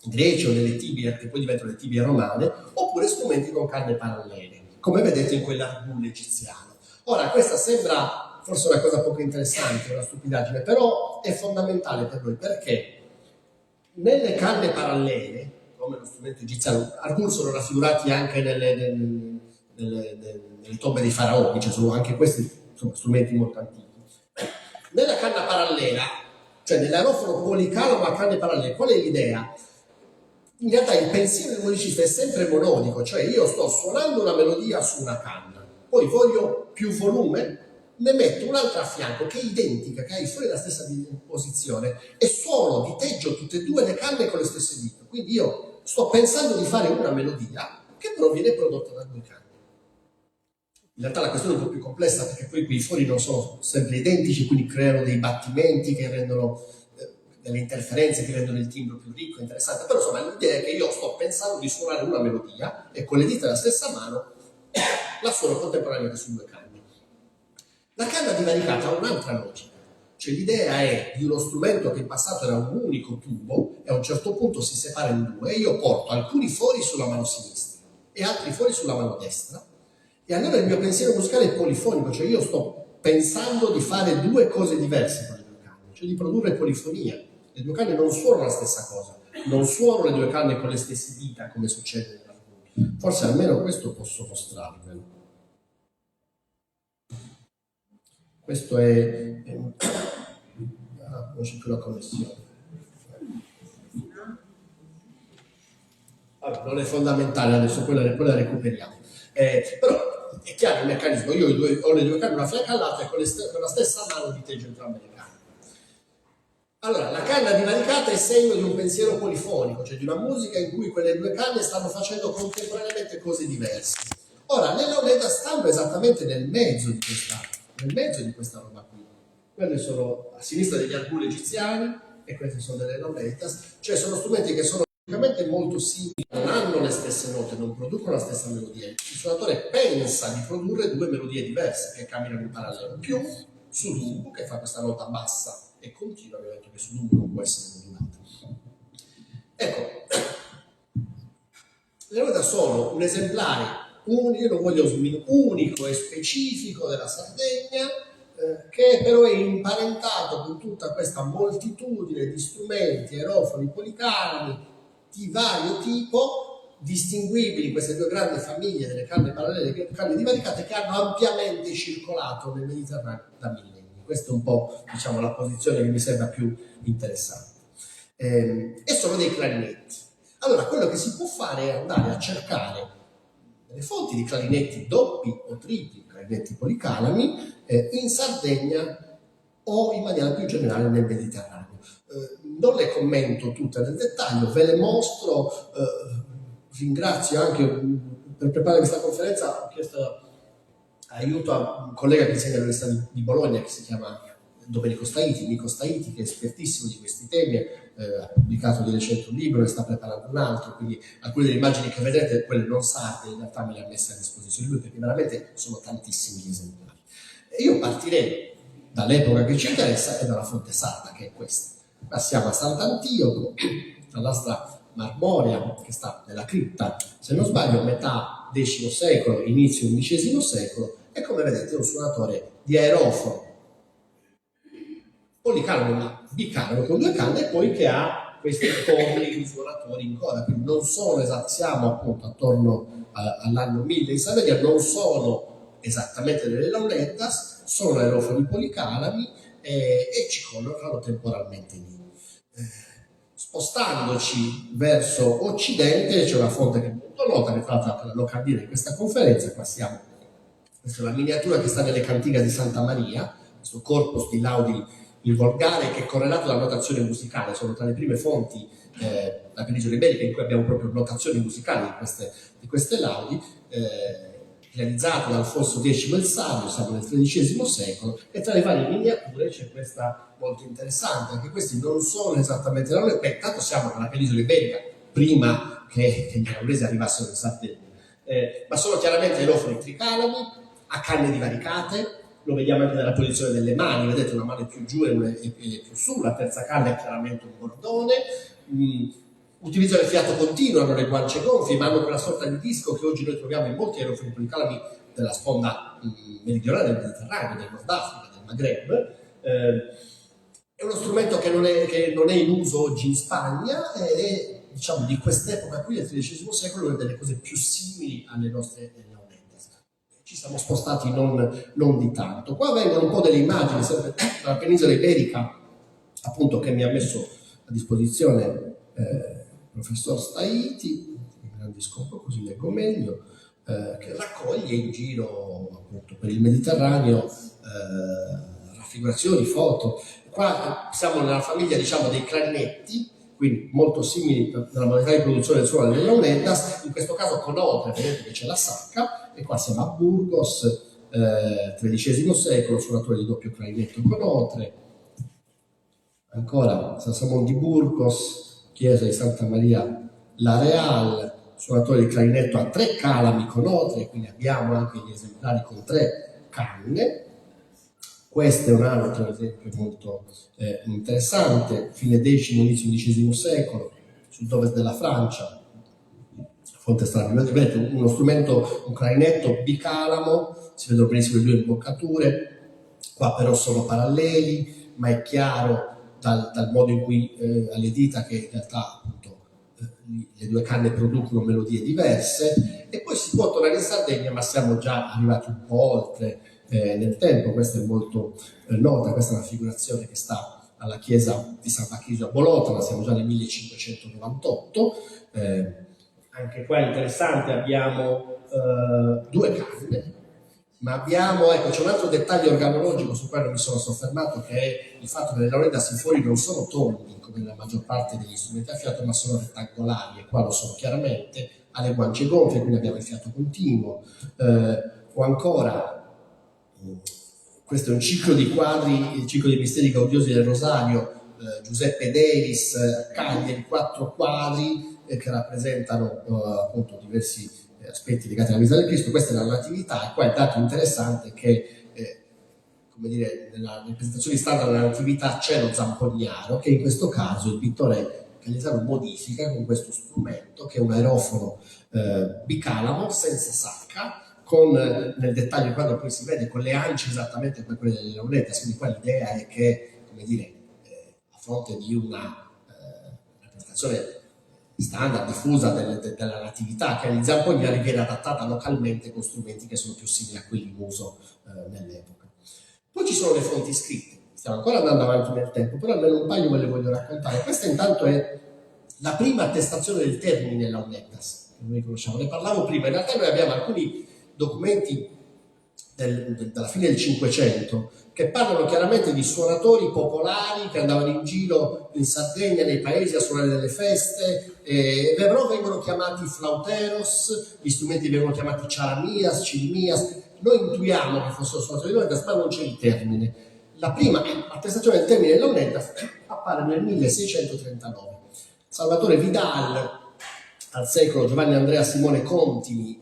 greci o nelle tibie, che poi diventano le tibie romane, oppure strumenti con canne parallele, come vedete in quell'argul egiziano. Ora, questa sembra forse una cosa poco interessante, una stupidaggine, però è fondamentale per noi, perché nelle canne parallele, come lo strumento egiziano, argul sono raffigurati anche nelle tombe dei faraoni, cioè sono anche questi insomma, strumenti molto antichi. Nella canna parallela, cioè nell'aerofono policalamo a canne parallele, qual è l'idea? In realtà il pensiero del musicista è sempre monodico, cioè io sto suonando una melodia su una canna, poi voglio più volume, ne metto un'altra a fianco che è identica, che ha i suoni della stessa posizione e suono, diteggio tutte e 2 le canne con le stesse dita. Quindi io sto pensando di fare una melodia che però viene prodotta da 2 canne. In realtà la questione è un po' più complessa, perché poi quei foni non sono sempre identici, quindi creano dei battimenti che rendono delle interferenze, che rendono il timbro più ricco, interessante. Però insomma l'idea è che io sto pensando di suonare una melodia e con le dita della stessa mano la suono contemporaneamente su 2 canne. La canna divaricata ha un'altra logica, cioè l'idea è di uno strumento che in passato era un unico tubo e a un certo punto si separa in 2 e io porto alcuni fori sulla mano sinistra e altri fori sulla mano destra, e allora il mio pensiero musicale è polifonico, cioè io sto pensando di fare 2 cose diverse con le 2 canne, cioè di produrre polifonia. Le 2 canne non suonano la stessa cosa, non suono le 2 canne con le stesse dita come succede nell'argomento. Forse almeno questo posso mostrarvelo. Questo è non c'è più la connessione. Allora, non è fondamentale adesso, poi la recuperiamo. Però è chiaro il meccanismo, io ho le 2 canne una fianco all'altra e con la stessa mano diteggio entrambe le canne. Allora, la canna divaricata è segno di un pensiero polifonico, cioè di una musica in cui quelle 2 canne stanno facendo contemporaneamente cose diverse. Ora, le Lauletas stanno esattamente nel mezzo di questa roba qui. Quelle sono a sinistra degli argul egiziani e queste sono delle Lauletas, cioè sono strumenti che sono praticamente molto simili, non hanno le stesse note, non producono la stessa melodia. Il suonatore pensa di produrre 2 melodie diverse che camminano in parallelo, più su Dumbo che fa questa nota bassa e continua, abbiamo detto che su Dumbo non può essere modulata. Ecco, le Lauletas sono un esemplare io non voglio unico e specifico della Sardegna, che però è imparentato con tutta questa moltitudine di strumenti, aerofoni, policalami di vario tipo, distinguibili queste 2 grandi famiglie delle canne parallele e canne divaricate, che hanno ampiamente circolato nel Mediterraneo da millenni. Questa è un po', diciamo, la posizione che mi sembra più interessante. E sono dei clarinetti. Allora, quello che si può fare è andare a cercare le fonti di clarinetti doppi o tripli, clarinetti policalami, in Sardegna o in maniera più generale nel Mediterraneo. Non le commento tutte nel dettaglio, ve le mostro. Ringrazio anche per preparare questa conferenza, ho chiesto aiuto a un collega che insegna all'Università di Bologna, che si chiama Domenico Staiti, che è espertissimo di questi temi, ha pubblicato di recente un libro, ne sta preparando un altro, quindi alcune delle immagini che vedete, quelle non sarde, in realtà me le ha messe a disposizione lui, perché veramente sono tantissimi gli esemplari. E io partirei dall'epoca che ci interessa e dalla fonte sarda, che è questa. Passiamo a Sant'Antioco, la nostra marmorea che sta nella cripta, se non sbaglio metà X secolo, inizio XI secolo, e come vedete è un suonatore di aerofono policalamo ma bicalamo con 2 canne, e poi che ha questi corni di suonatori in coda, quindi non sono esattamente, siamo appunto attorno all'anno 1000 in Sardegna, non sono esattamente delle launettas, sono aerofoni policalami e ci collocano temporalmente lì. Spostandoci verso occidente c'è una fonte che è molto nota, che tra l'altro la locandina in questa conferenza, qua siamo, questa è la miniatura che sta nelle cantiche di Santa Maria, questo corpus di laudi il volgare, che è correlato dalla notazione musicale, sono tra le prime fonti la penisola iberica in cui abbiamo proprio notazioni musicali di queste laudi, realizzato da Alfonso X il Savio, siamo nel XIII secolo, e tra le varie miniature c'è questa molto interessante, anche questi non sono esattamente laudi, intanto siamo nella penisola iberica, prima che gli aragonesi arrivassero in Sardegna, ma sono chiaramente aerofoni tricalami, a canne divaricate, lo vediamo anche nella posizione delle mani, vedete una mano più giù e più su, la terza canna è chiaramente un bordone, utilizzano il fiato continuo, hanno le guance gonfie, ma hanno quella sorta di disco che oggi noi troviamo in molti aerofoni policalami della sponda meridionale del Mediterraneo, del Nord Africa, del Maghreb. È uno strumento che non è in uso oggi in Spagna, e diciamo di quest'epoca qui, del XIII secolo, una delle cose più simili alle nostre launettas. Ci siamo spostati non di tanto. Qua vengono un po' delle immagini sempre dalla penisola iberica, appunto, che mi ha messo a disposizione il professor Staiti, ingrandisco un po' così leggo meglio, che raccoglie in giro appunto per il Mediterraneo raffigurazioni, foto. Qua siamo nella famiglia, diciamo, dei clarinetti, quindi molto simili nella modalità di produzione del suono delle launettas, in questo caso con otre, vedete che c'è la sacca, e qua siamo a Burgos, XIII secolo, suonatore di doppio clarinetto con otre. Ancora San Samon di Burgos, chiesa di Santa Maria la Real, suonatore di clarinetto a 3 calami con otre, quindi abbiamo anche gli esemplari con 3 canne. Questo è un altro esempio molto interessante, fine X, inizio XI secolo, sud-ovest della Francia, fonte strana, vedete uno strumento, un clarinetto bicalamo, si vedono benissimo le 2 imboccature, qua però sono paralleli, ma è chiaro dal modo in cui alle dita che in realtà appunto le 2 canne producono melodie diverse, e poi si può tornare in Sardegna, ma siamo già arrivati un po' oltre nel tempo. Questa è molto nota, questa è una figurazione che sta alla chiesa di San Bachisio a Bolotana, siamo già nel 1598, anche qua è interessante, abbiamo 2 canne, ma abbiamo, ecco, c'è un altro dettaglio organologico su cui non mi sono soffermato, che è il fatto che le launettas fuori non sono tondi come nella maggior parte degli strumenti a fiato, ma sono rettangolari, e qua lo sono chiaramente, ha le guance gonfie, quindi abbiamo il fiato continuo, o ancora questo è un ciclo di quadri, il ciclo dei misteri gaudiosi del Rosario, Giuseppe Delis, Cagliari, 4 quadri che rappresentano appunto diversi aspetti legati alla vita del Cristo. Questa è la natività, e qua il dato interessante che come dire, nella rappresentazione standard della natività c'è lo zampognaro, che in questo caso il pittore cagliesano modifica con questo strumento, che è un aerofono bicalamo senza sacca, con nel dettaglio quando poi si vede con le ance esattamente come quelle delle launettas. Quindi qua l'idea è che, come dire, a fronte di una rappresentazione standard, diffusa della natività che agli zampognari, viene adattata localmente con strumenti che sono più simili a quelli in uso nell'epoca. Poi ci sono le fonti scritte, stiamo ancora andando avanti nel tempo, però almeno un paio ve le voglio raccontare. Questa intanto è la prima attestazione del termine launettas, che noi conosciamo, ne parlavo prima. In realtà noi abbiamo alcuni documenti dalla fine del Cinquecento che parlano chiaramente di suonatori popolari che andavano in giro in Sardegna, nei paesi, a suonare delle feste, però vengono chiamati flauteros, gli strumenti vengono chiamati charamias, cirimias. Noi intuiamo che fossero suonatori di launettas, ma non c'è il termine. La prima attestazione del termine launettas appare nel 1639. Salvatore Vidal, al secolo Giovanni Andrea Simone Contini,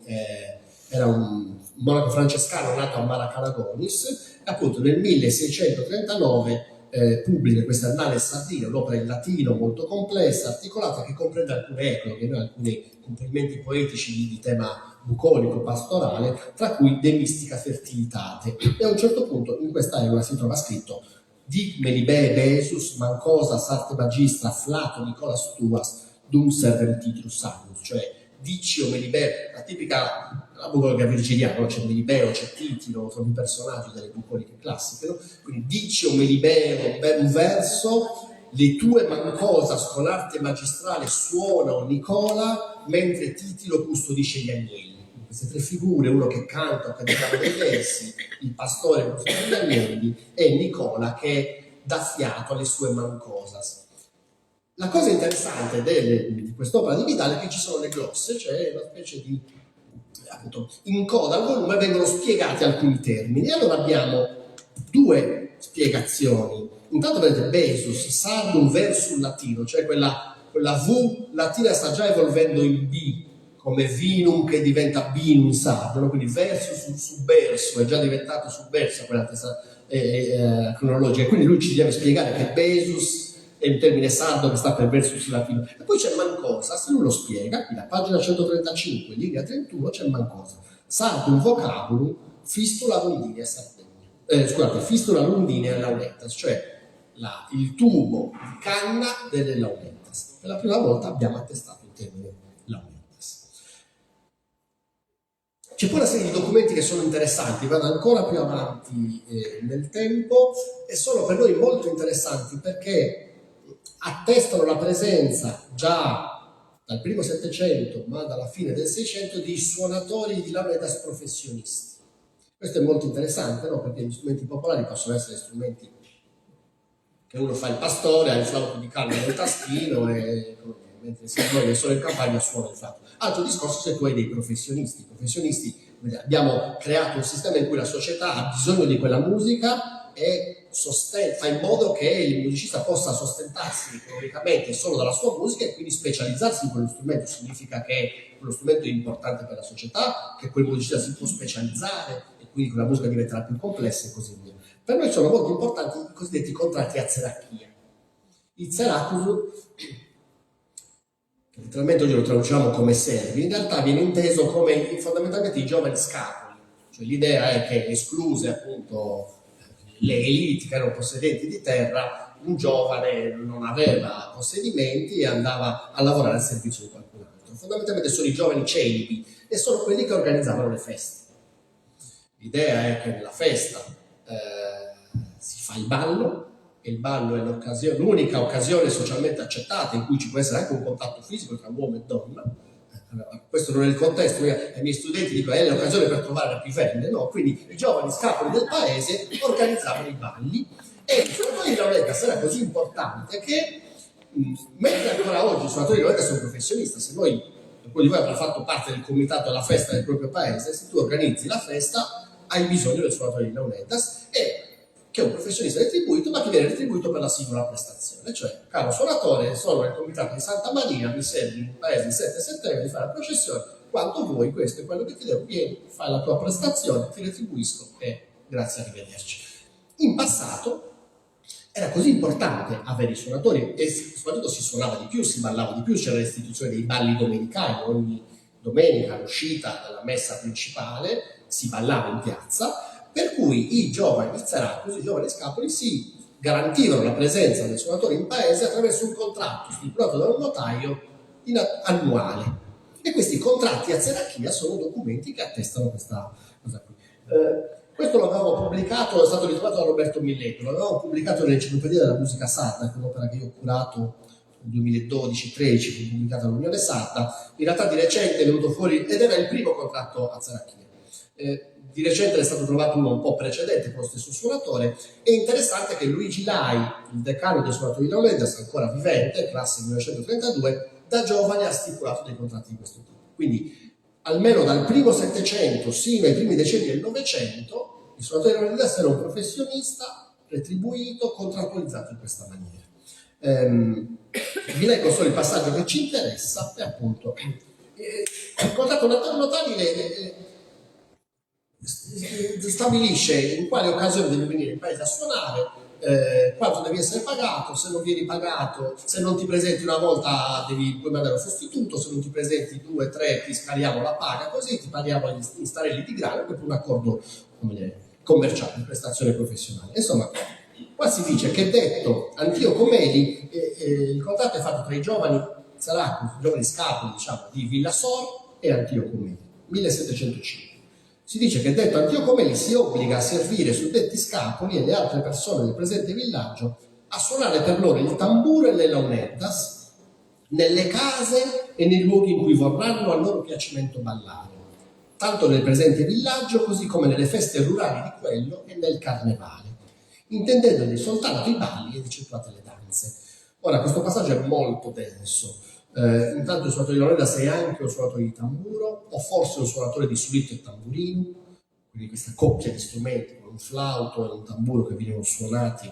era un monaco francescano nato a Maracalagonis, e appunto nel 1639 pubblica questa Annale Sardina, un'opera in latino molto complessa, articolata, che comprende alcune ecloche, alcuni complimenti poetici di tema bucolico, pastorale, tra cui De Mystica Fertilitate. E a un certo punto in quest'area si trova scritto Dic Melibae Besus Mancosa Sarte Magistra Flato Nicolas Tuas Dum Servem Titrus Agnus, cioè Dici o Melibae, la tipica la bucolica virginiana, no? C'è Melibeo, c'è Titilo, sono i personaggi delle bucoliche classiche, no? Quindi Dici o Melibeo, un verso, le tue mancosas con arte magistrale suonano Nicola, mentre Titilo custodisce gli agnelli. Queste tre figure, uno che canta o che declama dei versi, il pastore che custodisce gli agnelli e Nicola che dà fiato alle sue mancosas. La cosa interessante di quest'opera di Vidal è che ci sono le glosse, cioè una specie di, appunto, in coda al volume vengono spiegati alcuni termini. Allora abbiamo due spiegazioni. Intanto vedete Besus, Sardum Versum latino, cioè quella V latina sta già evolvendo in B, come vinum che diventa binum in sardo, no? Quindi versus subverso è già diventato subverso quella cronologica. Quindi lui ci deve spiegare che Besus è un termine sardo che sta per versus latino. E poi c'è mancosas, lui lo spiega, qui a pagina 135, linea 31, c'è mancosa. Sardum vocabulum fistula rundinea Sardegna. Scusate, fistula rundinea lauletas, cioè il tubo di canna delle lauletas. Per la prima volta abbiamo attestato il termine lauletas. C'è poi una serie di documenti che sono interessanti, vanno ancora più avanti nel tempo e sono per noi molto interessanti perché attestano la presenza già dal primo Settecento, ma dalla fine del Seicento, di suonatori di lauletas professionisti. Questo è molto interessante, no? Perché gli strumenti popolari possono essere strumenti che uno fa il pastore, ha il flauto di canna nel taschino e mentre si muove solo in campagna suona il flauto. Altro discorso se tu hai dei professionisti. Abbiamo creato un sistema in cui la società ha bisogno di quella musica e fa in modo che il musicista possa sostentarsi economicamente solo dalla sua musica e quindi specializzarsi in quello strumento. Significa che quello strumento è importante per la società, che quel musicista si può specializzare e quindi quella musica diventerà più complessa e così via. Per noi sono molto importanti i cosiddetti contratti a zerarchia. Il zeracus, che letteralmente oggi lo traduciamo come servi, in realtà viene inteso come fondamentalmente i giovani scapoli. Cioè l'idea è che, escluse appunto le elite che erano possedenti di terra, un giovane non aveva possedimenti e andava a lavorare al servizio di qualcun altro. Fondamentalmente sono i giovani celibi e sono quelli che organizzavano le feste. L'idea è che nella festa si fa il ballo, e il ballo è l'unica occasione socialmente accettata in cui ci può essere anche un contatto fisico tra uomo e donna. Questo non è il contesto, ai miei studenti dico è l'occasione per trovare la pivelle, no? Quindi i giovani scapoli del paese organizzavano i balli e il suonatore di lauletas era così importante che mentre ancora oggi i suonatori di lauletas sono professionisti, se qualcuno di voi avrà fatto parte del comitato della festa del proprio paese, se tu organizzi la festa hai bisogno del suonatore di lauletas che è un professionista retribuito, ma che viene retribuito per la singola prestazione. Cioè, caro suonatore, sono nel comitato di Santa Maria, mi servi in un paese il 7 settembre di fare la processione, quanto vuoi, questo è quello che ti devo, vieni, fai la tua prestazione, ti retribuisco e grazie, arrivederci. In passato era così importante avere i suonatori e soprattutto si suonava di più, si ballava di più, c'era l'istituzione dei balli domenicali, ogni domenica all'uscita dalla messa principale si ballava in piazza, per cui i giovani di Zeracus, i giovani scapoli, si garantivano la presenza del suonatore in paese attraverso un contratto stipulato da un notaio annuale. E questi contratti a zerarchia sono documenti che attestano questa cosa qui. Questo l'avevamo pubblicato, è stato ritrovato da Roberto Milletto, l'avevamo pubblicato nell'Enciclopedia della Musica Sarda, che è un'opera che io ho curato nel 2012-13, pubblicata all'Unione Sarda. In realtà di recente è venuto fuori, ed era il primo contratto a zerarchia. Di recente è stato trovato uno un po' precedente con lo stesso suonatore. È interessante che Luigi Lai, il decano dei suonatori di lauletas, ancora vivente, classe 1932, da giovane ha stipulato dei contratti di questo tipo. Quindi almeno dal primo Settecento sino ai primi decenni del Novecento il suonatore di lauletas era un professionista retribuito, contrattualizzato in questa maniera. Vi leggo solo il passaggio che ci interessa e appunto il contratto notabile stabilisce in quale occasione deve venire il paese a suonare, quanto devi essere pagato, se non vieni pagato, se non ti presenti una volta puoi mandare un sostituto, se non ti presenti 2, 3 ti scaliamo la paga, così ti paghiamo gli starelli di grano, per un accordo commerciale, di prestazione professionale. Insomma, qua si dice che detto Antioco Meli, il contratto è fatto tra i giovani Saracusi, i giovani scapoli, diciamo, di Villasor e Antioco Meli, 1705. Si dice che detto Antioco Meli si obbliga a servire suddetti scapoli e le altre persone del presente villaggio a suonare per loro il tamburo e le launeddas nelle case e nei luoghi in cui vorranno a loro piacimento ballare, tanto nel presente villaggio così come nelle feste rurali di quello e nel carnevale, intendendoli soltanto i balli ed eccettuate le danze. Ora, questo passaggio è molto denso. Intanto il suonatore di launeddas è anche un suonatore di tamburo, o forse un suonatore di suito e tamburino, quindi questa coppia di strumenti con un flauto e un tamburo che venivano suonati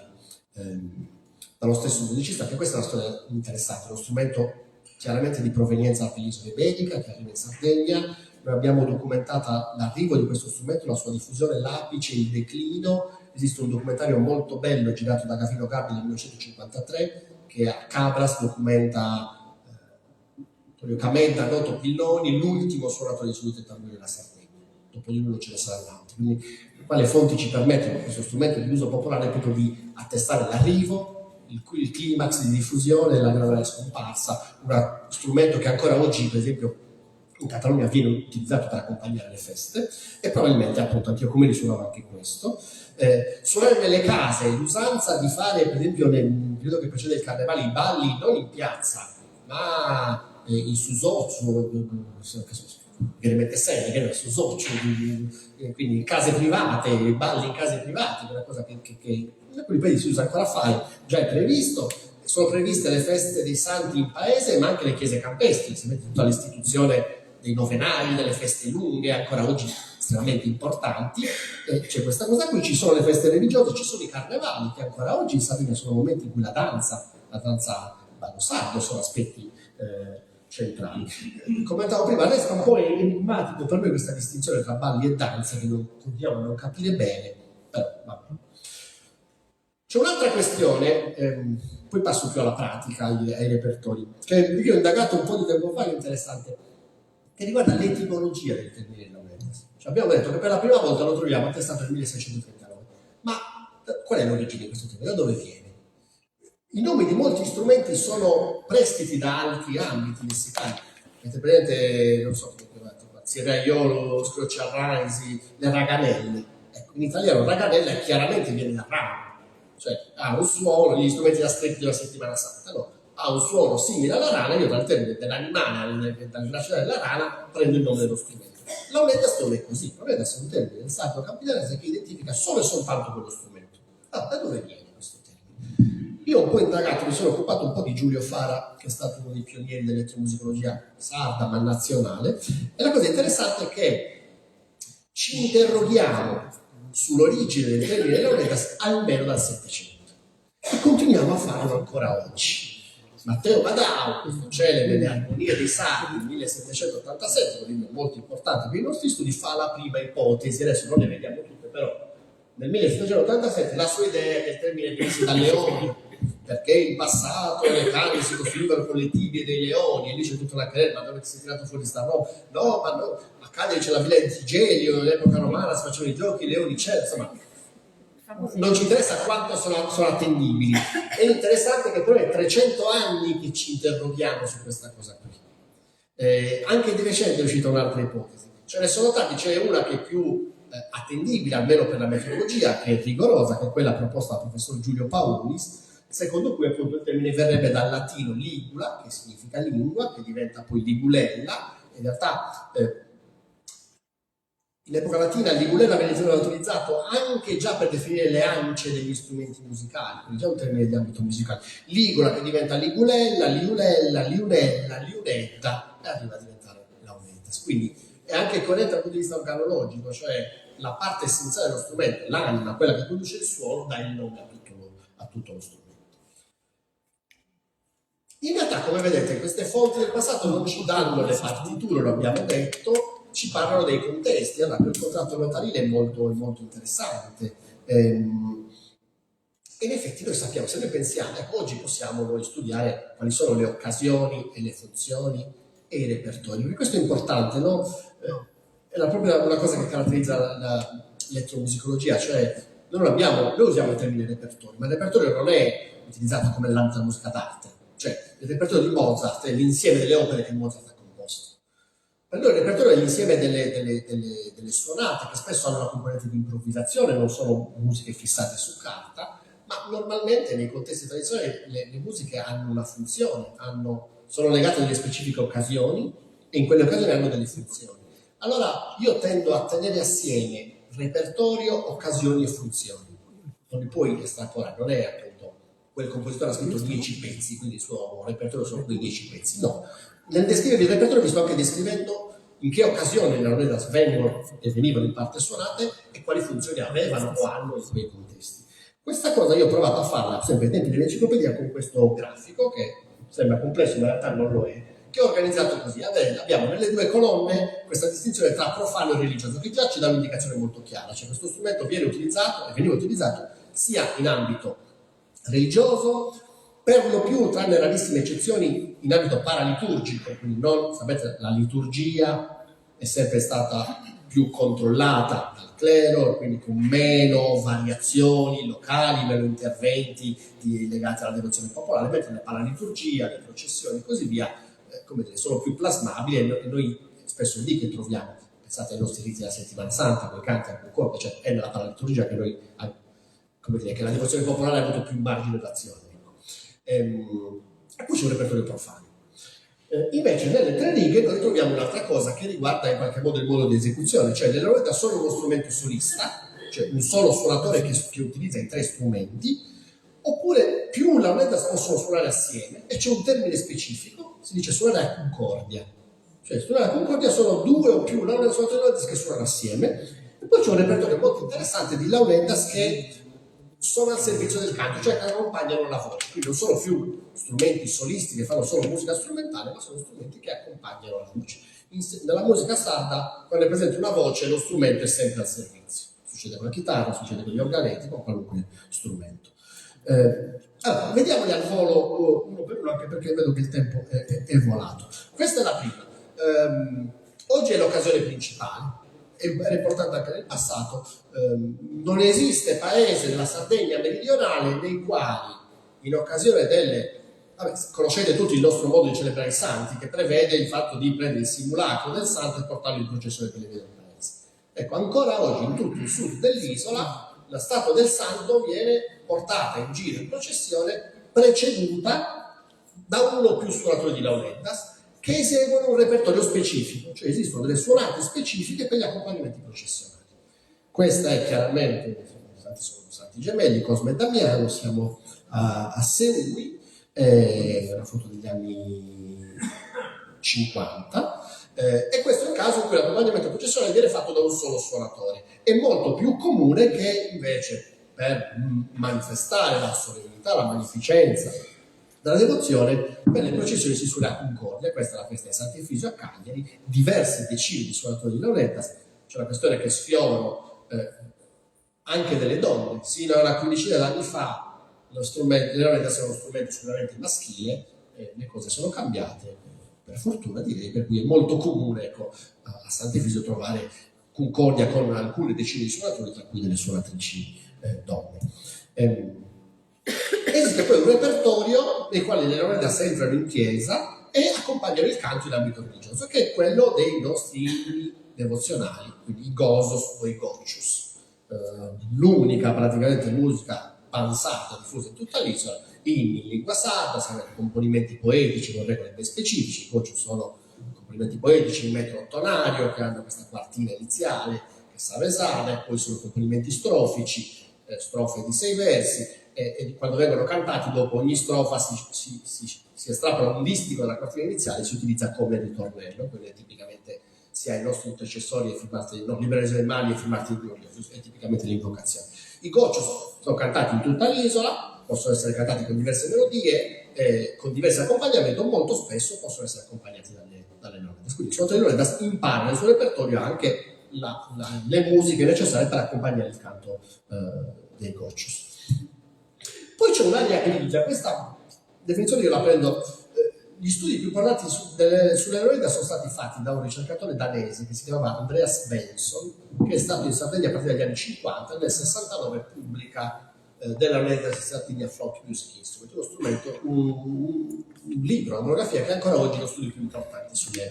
dallo stesso musicista, che questa è una storia interessante, uno strumento chiaramente di provenienza dalla penisola iberica, che arriva in Sardegna. Noi abbiamo documentata l'arrivo di questo strumento, la sua diffusione, l'apice, il declino. Esiste un documentario molto bello girato da Gavino Gabi nel 1953 che a Cabras documenta Camenda, Noto Pilloni, l'ultimo suonatore di suito e tamburo della Sardegna. Dopo di lui non ce ne saranno altri. Quindi qua le fonti ci permettono, questo strumento di uso popolare, proprio di attestare l'arrivo, il climax di diffusione e la graduale scomparsa. Uno strumento che ancora oggi, per esempio, in Catalogna viene utilizzato per accompagnare le feste, e probabilmente appunto Antioco Meli suonava anche questo. Suonare nelle case, l'usanza di fare, per esempio nel periodo che precede il carnevale, i balli non in piazza, ma in susoccio, veramente serie, che è il susoccio, quindi in case private, balli in case private, è una cosa che in alcuni paesi si usa ancora a fare, già è previsto. Sono previste le feste dei santi in paese, ma anche le chiese campestri, si mette tutta l'istituzione dei novenari, delle feste lunghe, ancora oggi estremamente importanti. C'è questa cosa qui, ci sono le feste religiose, ci sono i carnevali, che ancora oggi in Sardegna sono momenti in cui la danza ballo sardo, sono aspetti centrali. Commentavo prima, resta un po' enigmatico per me questa distinzione tra balli e danza, che non continuiamo a non capire bene, però vabbè. C'è un'altra questione, poi passo più alla pratica, ai repertori, che io ho indagato un po' di tempo fa, è interessante, che riguarda l'etimologia del termine launeddas. Cioè abbiamo detto che per la prima volta lo troviamo attestato nel 1639, ma qual è l'origine di questo termine? Da dove viene? I nomi di molti strumenti sono prestiti da altri ambiti lessicali. Avete presente, non so come chiamate, Sierraiolo, Scrociarraisi, le raganelle. Ecco, in italiano raganella chiaramente viene da rana, cioè ha un suono, gli strumenti da stretti della settimana santa, no? Ha un suono simile alla rana, io dal termine dell'animale, dall'irrazionale della rana, prendo il nome dello strumento. Launeddas non è così, launeddas è un termine del sardo capitanese che identifica solo e soltanto quello strumento. Da dove viene questo termine? Io ho un po' indagato, mi sono occupato un po' di Giulio Fara, che è stato uno dei pionieri dell'elettromusicologia sarda, ma nazionale, e la cosa interessante è che ci interroghiamo sull'origine del termine launeddas almeno dal Settecento, e continuiamo a farlo ancora oggi. Matteo Badao, questo celebre Le armonie dei sardi, 1787, un libro molto importante per i nostri studi, fa la prima ipotesi, adesso non le vediamo tutte, però nel 1787 la sua idea è che il termine venisse dal leone, perché in passato le canne si costruivano con le tibie dei leoni, e lì c'è tutta una querela, ma dove si è tirato fuori sta roba? No, ma no, a Cagliari c'è la villa di Tigelio, nell'epoca romana si facevano i giochi, i leoni c'erano, insomma, non ci interessa quanto sono attendibili. È interessante che però è 300 anni che ci interroghiamo su questa cosa qui. Anche di recente è uscita un'altra ipotesi, ce ne sono tanti, c'è una che è più attendibile, almeno per la metodologia, che è rigorosa, che è quella proposta dal professor Giulio Paulis, secondo cui appunto il termine verrebbe dal latino ligula, che significa lingua, che diventa poi ligulella. In realtà in epoca latina ligulella veniva utilizzato anche già per definire le ance degli strumenti musicali, quindi già un termine di ambito musicale. Ligula che diventa ligulella, liulella, liunella, liunetta, e arriva a diventare launeddas. Quindi è anche corretta dal punto di vista organologico, cioè la parte essenziale dello strumento, l'anima, quella che produce il suono, dà il nome a tutto lo strumento. In realtà, come vedete, queste fonti del passato non ci danno le partiture, lo abbiamo detto, ci parlano dei contesti. Allora, il contratto notarile è molto interessante. E in effetti noi sappiamo, se noi pensiamo, ecco, oggi possiamo noi studiare quali sono le occasioni e le funzioni e i repertori, perché questo è importante, no? È proprio una cosa che caratterizza l'etnomusicologia, cioè noi usiamo il termine repertorio, ma il repertorio non è utilizzato come nell'ambito della musica d'arte, cioè il repertorio di Mozart è l'insieme delle opere che Mozart ha composto. Per noi il repertorio è l'insieme delle suonate, che spesso hanno una componente di improvvisazione, non sono musiche fissate su carta, ma normalmente nei contesti tradizionali le musiche hanno una funzione, sono legate a delle specifiche occasioni e in quelle occasioni hanno delle funzioni. Allora io tendo a tenere assieme repertorio, occasioni e funzioni. Non li puoi estrapolare, non è appunto quel compositore ha scritto 10 pezzi, quindi il suo repertorio sono quei 10 pezzi. No, nel descrivere il repertorio vi sto anche descrivendo in che occasioni le Ronedas vengono e venivano in parte suonate e quali funzioni avevano o hanno in quei contesti. Questa cosa io ho provato a farla sempre ai tempi dell'enciclopedia con questo grafico che sembra complesso ma in realtà non lo è, che ho organizzato così. Abbiamo nelle due colonne questa distinzione tra profano e religioso che già ci dà un'indicazione molto chiara, cioè questo strumento veniva utilizzato sia in ambito religioso, per lo più, tranne rarissime eccezioni, in ambito paraliturgico, quindi non, sapete, la liturgia è sempre stata più controllata dal clero, quindi con meno variazioni locali, meno interventi legati alla devozione popolare, mentre la paraliturgia, le processioni e così via, come dire, sono più plasmabili e noi spesso lì che troviamo, pensate ai nostri riti della settimana santa, con i canti al concordo, cioè è nella paraliturgia che noi, come dire, che la devozione popolare ha avuto più margine d'azione. E poi c'è un repertorio profano. Invece nelle tre righe noi troviamo un'altra cosa che riguarda in qualche modo il modo di esecuzione, cioè le laurette sono uno strumento solista, cioè un solo suonatore che utilizza i tre strumenti, oppure più laurette possono suonare assieme, e c'è un termine specifico, si dice suonare a concordia, cioè suonare a concordia sono due o più suonatori che suonano assieme, e poi c'è un repertorio molto interessante di laurettas che sono al servizio del canto, cioè che accompagnano la voce, quindi non sono più strumenti solisti che fanno solo musica strumentale, ma sono strumenti che accompagnano la voce. Nella musica sarda, quando è presente una voce, lo strumento è sempre al servizio. Succede con la chitarra, succede con gli organetti, con qualunque strumento. Allora, vediamoli al volo uno per uno, anche perché vedo che il tempo è volato. Questa è la prima. Oggi è l'occasione principale. Era importante anche nel passato, non esiste paese della Sardegna meridionale nei quali in occasione conoscete tutti il nostro modo di celebrare i santi che prevede il fatto di prendere il simulacro del santo e portarlo in processione per le vie del paese. Ecco, ancora oggi in tutto il sud dell'isola la statua del santo viene portata in giro in processione preceduta da uno o più suonatori di laurettas che eseguono un repertorio specifico, cioè esistono delle suonate specifiche per gli accompagnamenti processionali. Questa è chiaramente, sono Santi Gemelli, Cosmo e Damiano, siamo a Seui, una foto degli anni 50, e questo è un caso in cui l'accompagnamento processionale viene fatto da un solo suonatore. È molto più comune che invece per manifestare la solennità, la magnificenza della devozione, per le processioni si suona a concordia. Questa è la festa di Sant'Efisio a Cagliari, diverse decine di suonatori di laurettas, c'è una questione che sfiorano anche delle donne. Sino a una quindicina d'anni fa le laurettas erano uno strumento sicuramente maschile, le cose sono cambiate, per fortuna direi, per cui è molto comune, ecco, a Sant'Efisio trovare concordia con alcune decine di suonatori, tra cui delle suonatrici donne. Esiste poi un repertorio nei quali le laurettas entrano in chiesa e accompagnano il canto in ambito religioso, che è quello dei nostri inni devozionali, quindi i Gosos o i Gocius. L'unica praticamente musica pansarda diffusa in tutta l'isola, inni in lingua sarda, componimenti poetici con regole ben specifici. I Gocius sono componimenti poetici in metro ottonario che hanno questa quartina iniziale che sa resare, poi sono componimenti strofici, strofe di 6 versi, e quando vengono cantati dopo ogni strofa si estrappola un distico dalla quartina iniziale e si utilizza come ritornello, quindi tipicamente sia i nostri intercessori e firmati, no, liberesi del mali e firmati di gloria, è tipicamente l'invocazione. I Gocius sono cantati in tutta l'isola, possono essere cantati con diverse melodie, con diversi accompagnamenti, molto spesso possono essere accompagnati dalle laurettas. Quindi il suonatore di laurettas impara nel suo repertorio anche le musiche necessarie per accompagnare il canto dei Gocius. Poi c'è un'area grigia, questa definizione io la prendo. Gli studi più importanti sulle Leonida sono stati fatti da un ricercatore danese che si chiamava Andreas Benson, che è stato in Sardegna a partire dagli anni 50, nel 69 pubblica della Leonida Sardegna Folk Music Instrument, uno strumento, un libro, una monografia che ancora oggi è lo studio più importante sulle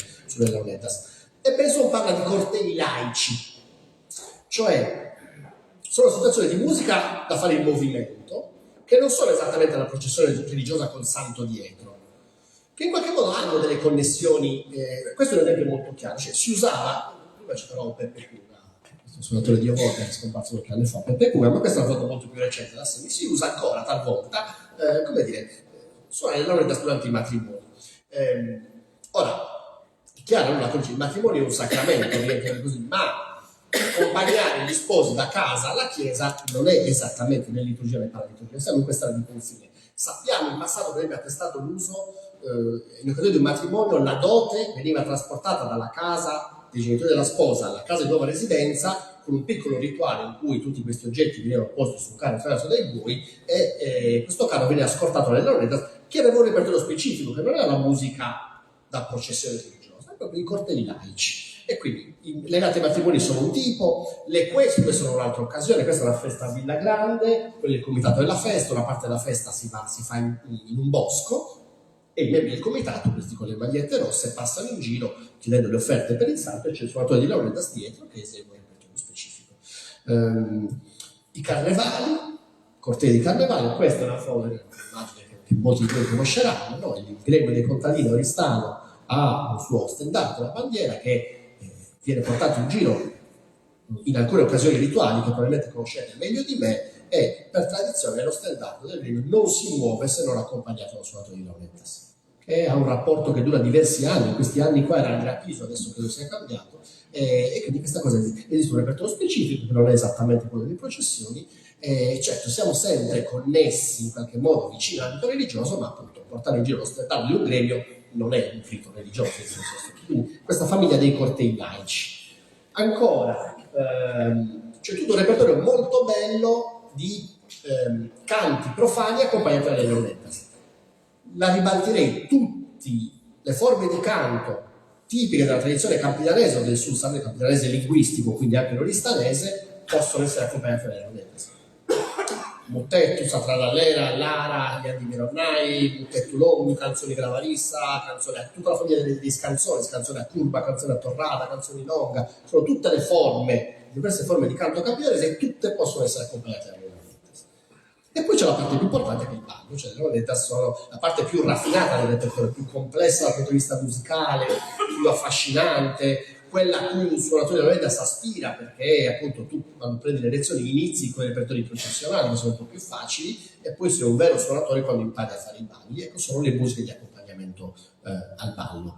Leonidas. E Benson parla di cortei laici, cioè sono situazioni di musica da fare in movimento, che non sono esattamente la processione religiosa col santo dietro, che in qualche modo hanno delle connessioni. Questo è un esempio molto chiaro, cioè si usava, prima c'era Peppe Cuga, questo suonatore di oboe che è scomparso qualche anno fa, Peppe Cuga, ma questa è una foto molto più recente, da si usa ancora talvolta, come dire, suonare le Leonidas durante i matrimoni. Ora, è chiaro, il matrimonio è un sacramento, viene così, ma accompagnare gli sposi da casa alla chiesa non è esattamente né liturgia né paraliturgia, siamo in questa di confine. Sappiamo in passato che aveva attestato l'uso in occasione di un matrimonio, la dote veniva trasportata dalla casa dei genitori della sposa alla casa di nuova residenza con un piccolo rituale in cui tutti questi oggetti venivano posti su un carro attraverso dai bui e questo carro veniva scortato nelle Leonidas, che aveva un repertorio specifico, che non era la musica da processione religiosa, ma proprio i cortei laici. E quindi i legati ai matrimoni sono un tipo, le quespe sono un'altra occasione. Questa è una festa a Villa Grande, quello è il comitato della festa, una parte della festa si fa in un bosco e i membri del comitato, questi con le magliette rosse, passano in giro chiedendo le offerte per il santo e c'è il suonatore di Leonidas dietro che esegue un repertorio specifico. I carnevali, cortei di carnevale, questa è una foto, un'immagine che molti di voi conosceranno, no? Il gremio dei contadini Oristano ha un suo stendardo, una bandiera che viene portato in giro in alcune occasioni rituali che probabilmente conoscete meglio di me, e per tradizione lo stendardo del gremio non si muove se non accompagnato da un suonatore di Leonidas, che ha un rapporto che dura diversi anni. In questi anni qua era Andrea Piso, adesso credo sia cambiato, e quindi questa cosa esiste un repertorio specifico che non è esattamente quello delle processioni. Certo, siamo sempre connessi in qualche modo vicino all'ambito religioso, ma appunto portare in giro lo stendardo di un gremio non è un rito religioso, quindi questa famiglia dei cortei laici. Ancora, c'è tutto un repertorio molto bello di canti profani accompagnati dalle Leonidas. La ribalterei, tutte le forme di canto tipiche della tradizione campidanese o del sul campidanese linguistico, quindi anche l'oristanese, possono essere accompagnate dalle Leonidas. Mottetto, Satralallera, Lara, gli Andi Mironnai, Mottetto Longo, canzoni Gravarissa, tutta la famiglia degli scanzoni a curva, canzoni a torrata, canzoni longa, sono tutte le forme, diverse forme di canto campidanese e tutte possono essere accompagnate dalle Leonidas. E poi c'è la parte più importante che è il ballo, cioè le Leonidas sono la parte più raffinata del repertorio, più complessa dal punto di vista musicale, più affascinante, quella a cui un suonatore di Leonidas aspira, perché appunto tu quando prendi le lezioni inizi con i repertori processionali che sono un po' più facili e poi sei un vero suonatore quando impari a fare i balli. Ecco, sono le musiche di accompagnamento al ballo.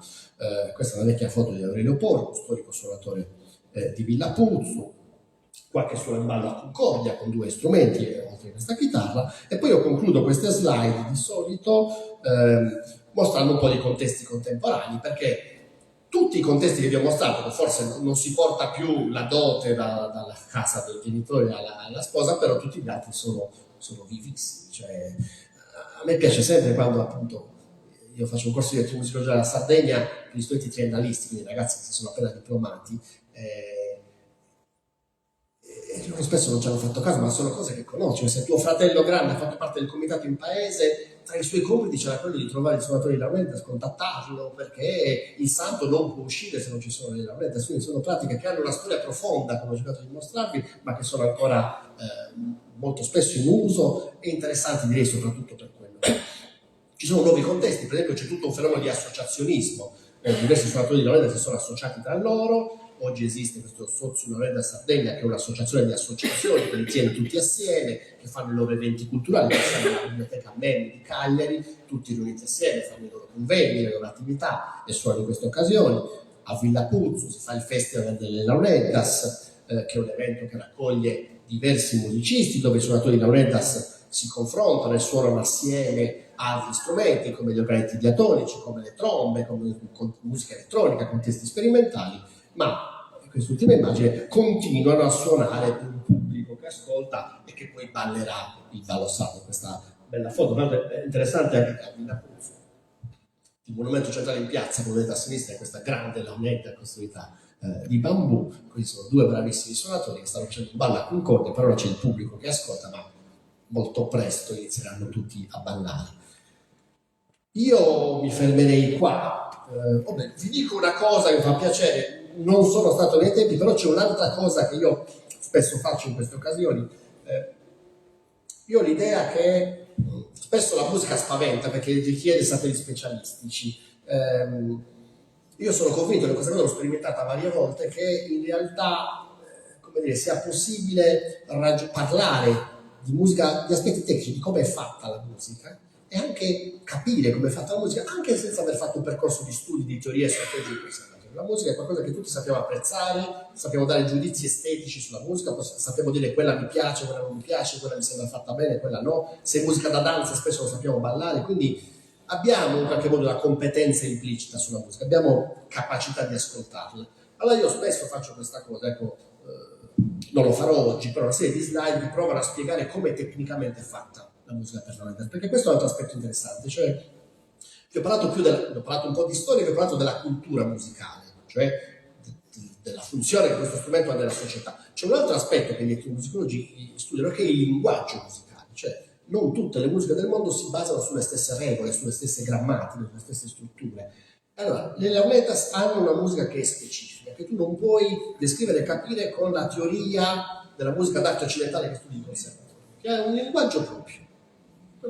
Questa è una vecchia foto di Aurelio Porro, storico suonatore di Villa Puzzu, qualche suono in ballo a Concordia con 2 strumenti oltre a questa chitarra. E poi io concludo queste slide di solito mostrando un po' di contesti contemporanei, perché tutti i contesti che vi ho mostrato, che forse non si porta più la dote dalla casa dei genitori alla sposa, però tutti gli altri sono vivissimi. Cioè, a me piace sempre quando appunto io faccio un corso di etnomusicologia alla Sardegna per gli studenti triennalisti, quindi ragazzi che sono appena diplomati, loro spesso non ci hanno fatto caso, ma sono cose che conosci. Se tuo fratello grande ha fatto parte del comitato in paese, tra i suoi compiti c'era quello di trovare il suonatore di Leonidas, contattarlo, perché il santo non può uscire se non ci sono le Leonidas. Quindi sono pratiche che hanno una storia profonda, come ho cercato di mostrarvi, ma che sono ancora molto spesso in uso e interessanti, direi, soprattutto per quello. Ci sono nuovi contesti, per esempio c'è tutto un fenomeno di associazionismo, diversi suonatori di Leonidas si sono associati tra loro. Oggi esiste questo Socio Leonidas Sardegna, che è un'associazione di associazioni che li tiene tutti assieme, che fanno i loro eventi culturali, che stanno alla biblioteca Memmi di Cagliari, tutti riuniti assieme, fanno i loro convegni, le loro attività e suonano in queste occasioni. A Villa Puzzu si fa il Festival delle Leonidas, che è un evento che raccoglie diversi musicisti, dove i suonatori di Leonidas si confrontano e suonano assieme altri strumenti come gli organetti diatonici, come le trombe, come musica elettronica, contesti sperimentali, ma quest'ultima immagine continuano a suonare per un pubblico che ascolta e che poi ballerà il ballo sacro. Questa bella foto, tra l'altro è interessante anche il monumento centrale in piazza, come vedete a sinistra, è questa grande launetta costruita di bambù. Qui sono due bravissimi suonatori che stanno facendo un ballo a concordia, per ora c'è il pubblico che ascolta, ma molto presto inizieranno tutti a ballare. Io mi fermerei qua. Vi dico una cosa che mi fa piacere, non sono stato nei tempi, però c'è un'altra cosa che io spesso faccio in queste occasioni. Io ho l'idea che spesso la musica spaventa perché richiede saperi specialistici. Io sono convinto che questa cosa l'ho sperimentata varie volte, che in realtà come dire, sia possibile parlare di musica, di aspetti tecnici, di come è fatta la musica, e anche capire come è fatta la musica, anche senza aver fatto un percorso di studi, di teoria e strategie. La musica è qualcosa che tutti sappiamo apprezzare, sappiamo dare giudizi estetici sulla musica, sappiamo dire quella mi piace, quella non mi piace, quella mi sembra fatta bene, quella no. Se è musica da danza spesso lo sappiamo ballare, quindi abbiamo in qualche modo una competenza implicita sulla musica, abbiamo capacità di ascoltarla. Allora io spesso faccio questa cosa, ecco, non lo farò oggi, però una serie di slide che provano a spiegare come tecnicamente è fatta la musica per Laurentiis, perché questo è un altro aspetto interessante, cioè vi ho parlato un po' di storia, vi ho parlato della cultura musicale, cioè della funzione che questo strumento ha nella società. C'è un altro aspetto che gli etnomusicologi studiano, che è il linguaggio musicale, cioè non tutte le musiche del mondo si basano sulle stesse regole, sulle stesse grammatiche, sulle stesse strutture. Allora, le Launeddas hanno una musica che è specifica, che tu non puoi descrivere e capire con la teoria della musica d'arte occidentale che studi in conservatorio, che ha un linguaggio proprio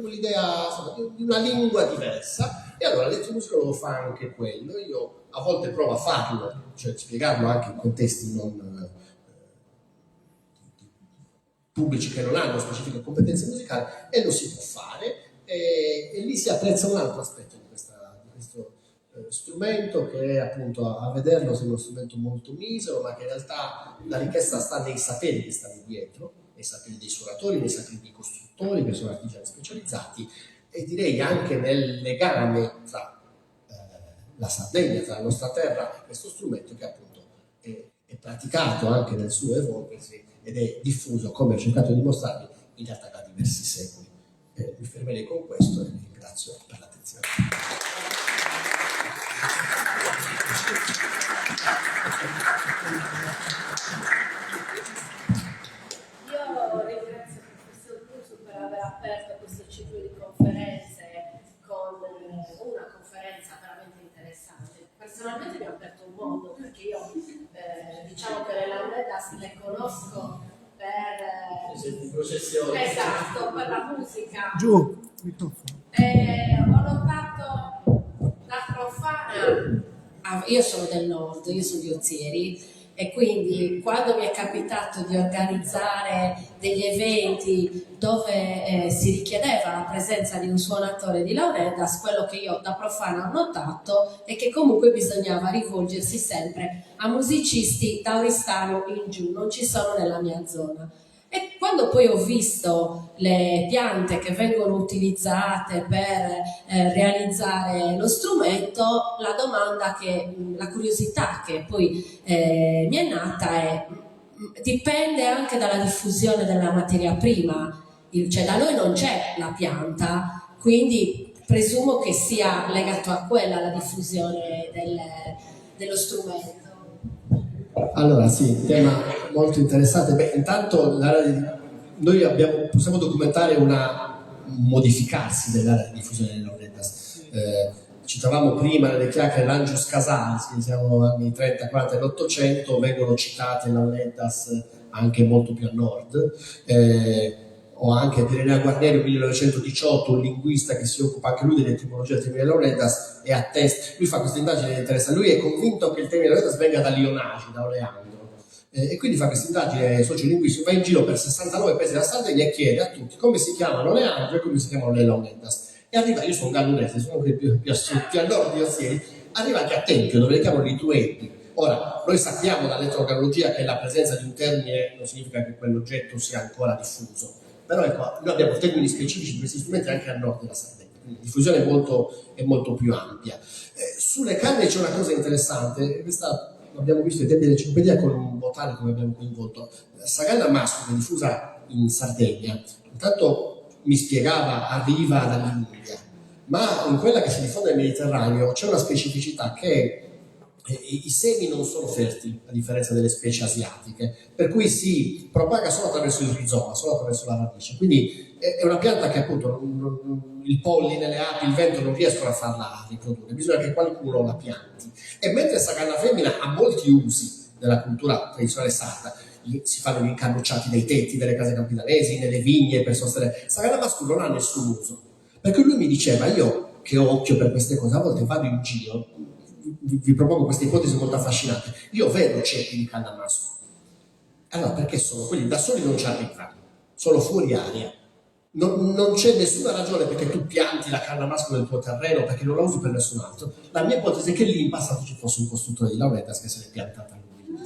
l'idea di una lingua diversa, e allora l'etnomusicologo fa anche quello. Io a volte provo a farlo, cioè spiegarlo anche in contesti non pubblici che non hanno specifiche competenze musicali, e lo si può fare, e lì si apprezza un altro aspetto di questo strumento, che è appunto, a vederlo, sembra uno strumento molto misero, ma che in realtà la ricchezza sta nei saperi che stanno dietro, nei saperi dei suonatori, nei saperi dei costruttori, che sono artigiani specializzati, e direi anche nel legame tra la Sardegna, tra la nostra terra e questo strumento, che appunto è praticato anche nel suo evolversi ed è diffuso, come ho cercato di dimostrarvi, in realtà da diversi secoli. Mi fermerei con questo e vi ringrazio per l'attenzione. Io ringrazio il professor Bruzzo per aver aperto questo ciclo di conferenze con una conferenza veramente interessante. Personalmente mi ha aperto un mondo, perché io diciamo che le Launeddas le conosco per esatto, per la musica. Giù, microfono. Ho notato la profana. Io sono del nord, io sono di Ozieri, e quindi quando mi è capitato di organizzare degli eventi dove si richiedeva la presenza di un suonatore di Launeddas, quello che io da profana ho notato è che comunque bisognava rivolgersi sempre a musicisti da Oristano in giù, non ci sono nella mia zona. E quando poi ho visto le piante che vengono utilizzate per realizzare lo strumento, la curiosità che poi mi è nata è: dipende anche dalla diffusione della materia prima, cioè da noi non c'è la pianta, quindi presumo che sia legato a quella la diffusione dello strumento. Allora sì, tema molto interessante. Beh, intanto noi possiamo documentare un modificarsi dell'area di diffusione delle Launeddas. Citavamo prima nelle chiacchiere l'Angius Casalis, che siamo anni 30, 40 e l'Ottocento, vengono citate Launeddas anche molto più a nord. O anche Pirenea Guarneri, 1918, un linguista che si occupa anche lui dell'etimologia del termine Launeddas, e attesta, lui fa questa indagine interessante, lui è convinto che il termine Launeddas venga da Lionagi, da Oleandro, e quindi fa questa indagine sociolinguistica, va in giro per 69 paesi della Sardegna e chiede a tutti come si chiamano Oleandro e come si chiamano le Launeddas. E arriva, io sono gallurese, sono anche più a nord di Ozieri, arriva anche a Tempio, dove le chiamano Litueti. Ora, noi sappiamo dall'etnografica che la presenza di un termine non significa che quell'oggetto sia ancora diffuso, però ecco, noi abbiamo termini specifici di questi strumenti anche a nord della Sardegna, quindi la diffusione è molto più ampia. Sulle canne c'è una cosa interessante, questa l'abbiamo visto ai tempi dell'enciclopedia con un botanico che abbiamo coinvolto. Sagana maschio, che è diffusa in Sardegna, intanto mi spiegava arriva dall'India, ma in quella che si diffonde nel Mediterraneo c'è una specificità che i semi non sono fertili, a differenza delle specie asiatiche, per cui si propaga solo attraverso il rizoma, solo attraverso la radice. Quindi è una pianta che appunto il polline, le api, il vento non riescono a farla riprodurre, bisogna che qualcuno la pianti. E mentre questa canna femmina ha molti usi nella cultura tradizionale sarda, si fanno gli incannucciati dei tetti delle case campidanesi, nelle vigne per sostenere. Questa canna maschera non ha nessun uso, perché lui mi diceva, io che ho occhio per queste cose, a volte vado in giro, vi propongo questa ipotesi molto affascinante, io vedo ceppi di canna masco, allora perché sono quelli da soli non ci arrivano, sono fuori aria, non c'è nessuna ragione perché tu pianti la canna masco nel tuo terreno, perché non la usi per nessun altro. La mia ipotesi è che lì in passato ci fosse un costruttore di lauretas che se l'è piantata lui,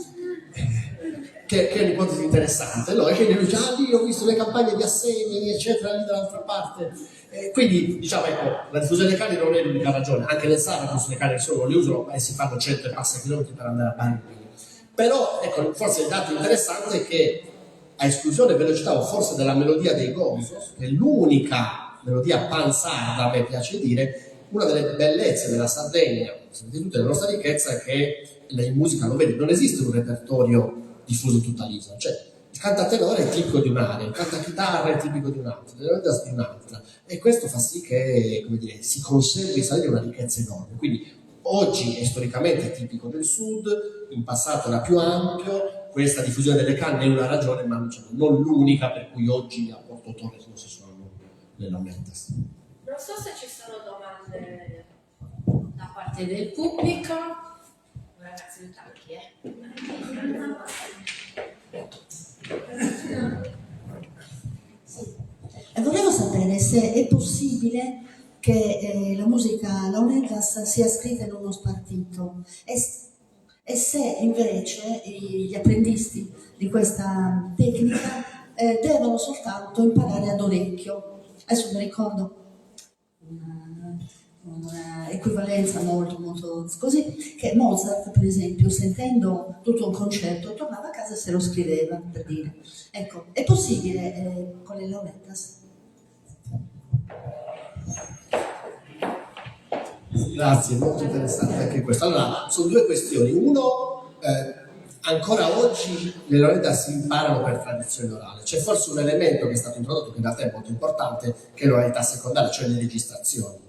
che è un'ipotesi interessante, no? E che lui dice, lì ho visto le campagne di assemi eccetera, lì dall'altra parte. Quindi diciamo, ecco, la diffusione delle canne non è l'unica ragione, anche nel Sahara le canne solo le usano e si fanno 100 e passa chilometri per andare a Bangui. Però ecco, forse il dato interessante è che a esclusione, velocità o forse della melodia dei Gonzos, che è l'unica melodia pansarda, a me piace dire, una delle bellezze della Sardegna, di tutta la nostra ricchezza, è che in musica lo vedi, non esiste un repertorio diffuso in tutta l'isola, cioè il cantatenore è tipico di un'area, il cantachitarra è tipico di un'altra, di un'altra, e questo fa sì che, come dire, si conservi in Sardegna una ricchezza enorme. Quindi oggi è storicamente tipico del sud, in passato era più ampio, questa diffusione delle canne è una ragione, ma non l'unica per cui oggi a Porto Torres non si suonano le lauretas. Non so se ci sono domande da parte del pubblico. Ragazzi, tanchi, E volevo sapere se è possibile che la musica lauretas sia scritta in uno spartito e se invece gli apprendisti di questa tecnica devono soltanto imparare ad orecchio. Adesso mi ricordo una equivalenza molto così, che Mozart per esempio, sentendo tutto un concerto, tornava a casa e se lo scriveva, per dire. Ecco, è possibile con le lauretas? Grazie, molto interessante anche questo. Allora, sono due questioni. Uno, ancora oggi le lauretas si imparano per tradizione orale. C'è forse un elemento che è stato introdotto, che in realtà è molto importante, che è l'oralità secondaria, cioè le registrazioni.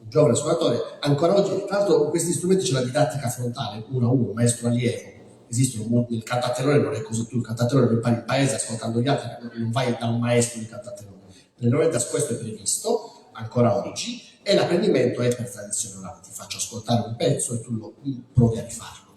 Un giovane suonatore, ancora oggi, tra l'altro questi strumenti c'è la didattica frontale, uno a uno, maestro allievo. Esistono, il cantatenore non è così, tu il cantatenore lo impari in paese ascoltando gli altri, non vai da un maestro di cantatenore. Nelle lauretas questo è previsto, ancora oggi, e l'apprendimento è per tradizione orale, ti faccio ascoltare un pezzo e tu lo provi a rifarlo.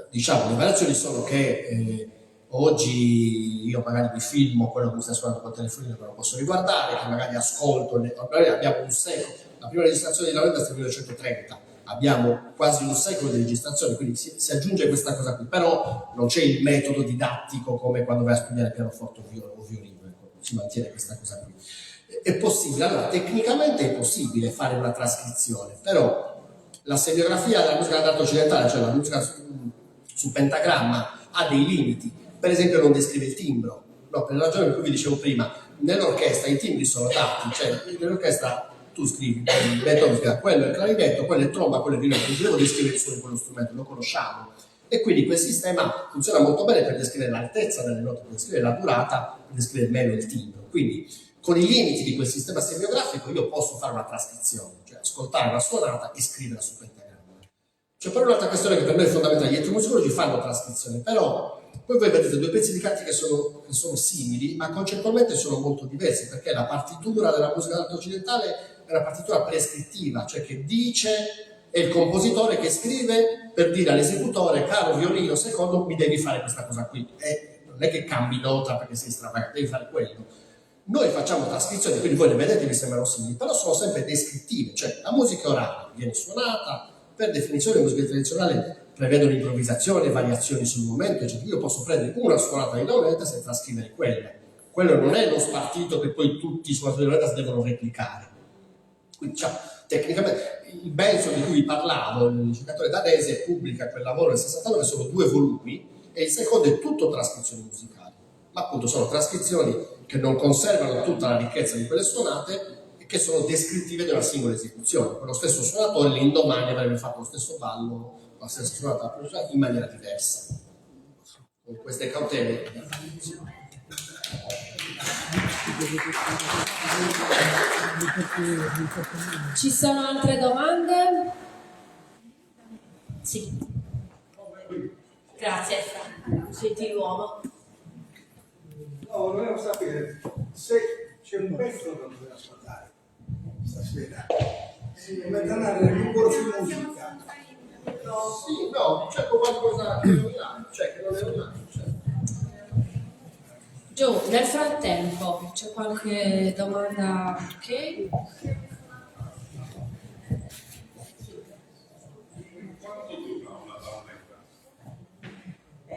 Diciamo, le variazioni sono che oggi io magari mi filmo quello che mi sta suonando col telefonino, che lo posso riguardare, che magari ascolto, magari abbiamo un secolo, la prima registrazione di lauretas è del 1930, abbiamo quasi un secolo di registrazione, quindi si aggiunge questa cosa qui, però non c'è il metodo didattico come quando vai a studiare pianoforte o violino, ecco, si mantiene questa cosa qui. È possibile, allora tecnicamente è possibile fare una trascrizione, però la semiografia della musica d'arte occidentale, cioè la musica su pentagramma, ha dei limiti. Per esempio non descrive il timbro, no, per la ragione per cui vi dicevo prima, nell'orchestra i timbri sono dati, cioè nell'orchestra tu scrivi, quello è il clarinetto, quello è il tromba, quello è il violino, non devo descrivere solo quello strumento, lo conosciamo. E quindi quel sistema funziona molto bene per descrivere l'altezza delle note, per descrivere la durata, per descrivere meglio il timbro. Quindi con i limiti di quel sistema semiografico io posso fare una trascrizione, cioè ascoltare una suonata e scriverla su pentagramma. C'è poi un'altra questione che per me è fondamentale, gli etnomusicologi fanno trascrizione, però poi voi vedete due pezzi di canti che sono simili, ma concettualmente sono molto diversi, perché la partitura della musica d'arte occidentale è una partitura prescrittiva, cioè che dice, è il compositore che scrive per dire all'esecutore, caro violino secondo, mi devi fare questa cosa qui. E non è che cambi nota perché sei stravagante, devi fare quello. Noi facciamo trascrizioni, quindi voi le vedete, vi sembrano simili, però sono sempre descrittive, cioè la musica orale viene suonata, per definizione le musiche tradizionali prevedono improvvisazioni, variazioni sul momento, cioè io posso prendere una suonata di lauretas e trascrivere quella. Quello non è lo spartito che poi tutti i suonatori di lauretas devono replicare. Quindi diciamo, tecnicamente, il Benzo di cui vi parlavo, il ricercatore danese, pubblica quel lavoro nel 69, sono 2 volumi, e il secondo è tutto trascrizioni musicali. ma appunto sono trascrizioni che non conservano tutta la ricchezza di quelle suonate e che sono descrittive di una singola esecuzione. Con lo stesso suonatore l'indomani avrebbe fatto lo stesso ballo, la stessa suonata in maniera diversa. Con queste cautele. Ci sono altre domande? Sì. Grazie, gentiluomo. No, volevo sapere se c'è un pezzo da dover ascoltare stasera. Come canale un corso di musica. Sì, no, c'è qualcosa che non è online, Giù, nel frattempo c'è qualche domanda? Ok.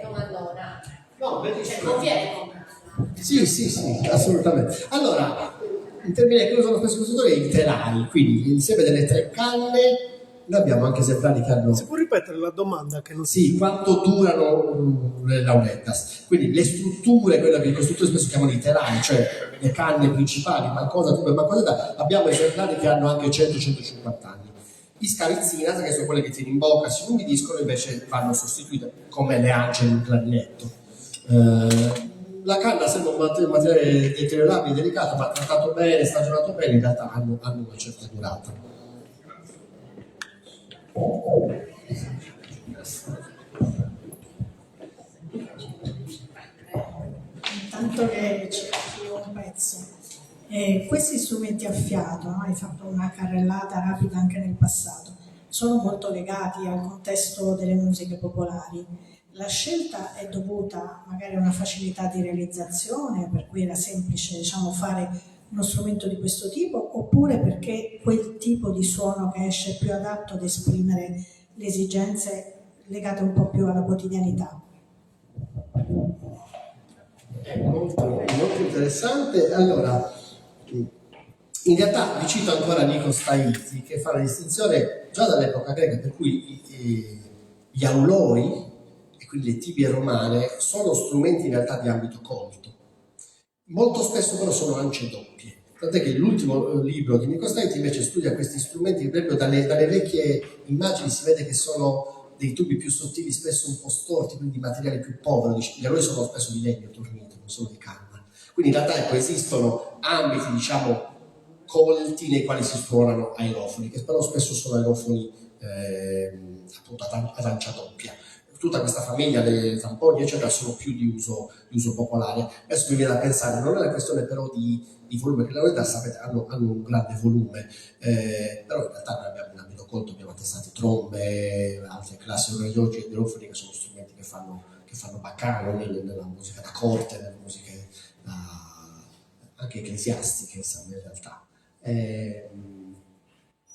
Domandona. No, benissimo. Conviene comprarla. Sì, assolutamente. Allora, il termine che usano spesso i compositori è i telai, quindi l'insieme delle tre canne. Noi abbiamo anche esemplari che hanno... Si può ripetere la domanda? Che non Sì, quanto durano le laulettas. Quindi le strutture, quelle che i costruttori spesso chiamano i telai, cioè le canne principali, abbiamo esemplari che hanno anche 100-150 anni. I scarizzinas, che sono quelle che tieni in bocca, si inumidiscono, invece vanno sostituite, come le ance di un clarinetto. La canna sembra un materiale deteriorabile, delicato, ma trattato bene, stagionato bene, in realtà hanno una certa durata. Intanto che cerchi un pezzo. Questi strumenti a fiato, no? Hai fatto una carrellata rapida anche nel passato, sono molto legati al contesto delle musiche popolari. La scelta è dovuta magari a una facilità di realizzazione, per cui era semplice, diciamo, fare uno strumento di questo tipo, oppure perché quel tipo di suono che esce è più adatto ad esprimere le esigenze legate un po' più alla quotidianità? È molto interessante. Allora, in realtà vi cito ancora Nikos Taizi, che fa la distinzione già dall'epoca greca, per cui gli auloi e quindi le tibie romane sono strumenti in realtà di ambito colto. Molto spesso però sono ance doppie, tant'è che l'ultimo libro di Nikos Taizi invece studia questi strumenti proprio dalle vecchie immagini, si vede che sono dei tubi più sottili, spesso un po' storti, quindi materiali più poveri. Gli auloi sono spesso di legno tornito, non sono di canna. Quindi in realtà esistono ambiti, diciamo, colti nei quali si suonano aerofoni, che però spesso sono aerofoni appunto ad ancia doppia. Tutta questa famiglia dei zamponi eccetera sono più di uso popolare. Adesso mi viene da pensare, non è una questione però di volume, che le lauletà sapete hanno un grande volume, però in realtà noi abbiamo in ambito colto, abbiamo attestati trombe, altre classi orologi e aerofoni, che sono strumenti che fanno baccano nella musica da corte, nelle musiche anche ecclesiastiche, in realtà.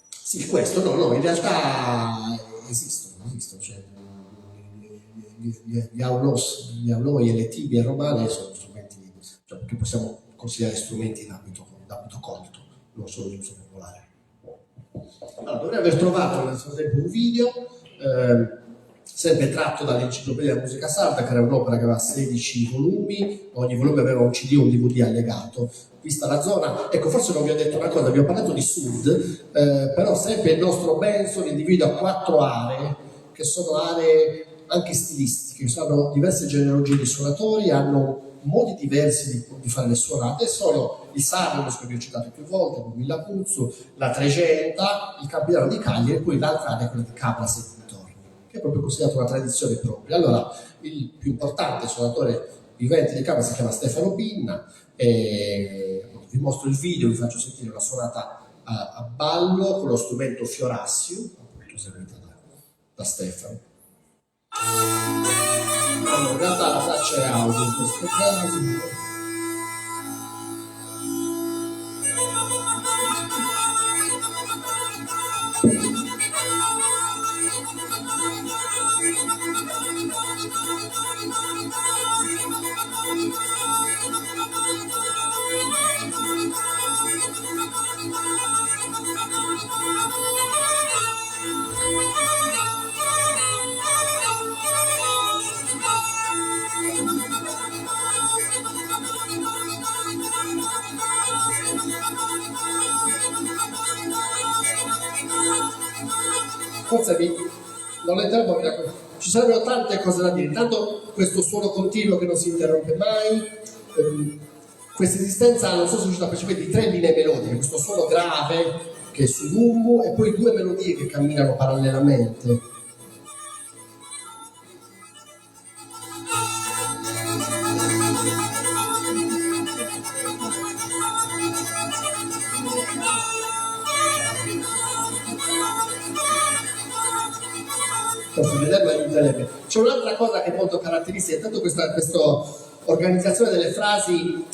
Sì, questo no, in realtà esistono, cioè, gli auloi e le tibie romane sono strumenti, cioè, che possiamo considerare strumenti in ambito colto, non solo di uso popolare. Allora, dovrei aver trovato nel frattempo un video, sempre tratto dall'Enciclopedia della musica sarda, che era un'opera che aveva 16 volumi, ogni volume aveva un CD o un DVD allegato. Vista la zona, ecco, forse non vi ho detto una cosa, vi ho parlato di sud, però sempre il nostro Benson individua 4 aree, che sono aree anche stilistiche, sono diverse genealogie di suonatori, hanno modi diversi di fare le suonate, sono il Sarnus, che vi ho citato più volte, con Villa Puzzo, la Trecenta, il Campidano di Cagliari e poi l'altra area, quella di Cabras e dintorni, che è proprio considerato una tradizione propria. Allora, il più importante suonatore vivente di Cabras si chiama Stefano Pinna, e vi mostro il video, vi faccio sentire una suonata a ballo con lo strumento Fiorassio, appunto eseguita da Stefano. Allora, in realtà la traccia è audio in questo caso. forse non è tempo, ci sarebbero tante cose da dire. Intanto questo suono continuo che non si interrompe mai, questa esistenza, non so se riuscite a percepire, di 3 linee melodiche, questo suono grave che è su Dumbo e poi 2 melodie che camminano parallelamente. Forse vederlo aiuterebbe. C'è un'altra cosa che è molto caratteristica, intanto questa organizzazione delle frasi,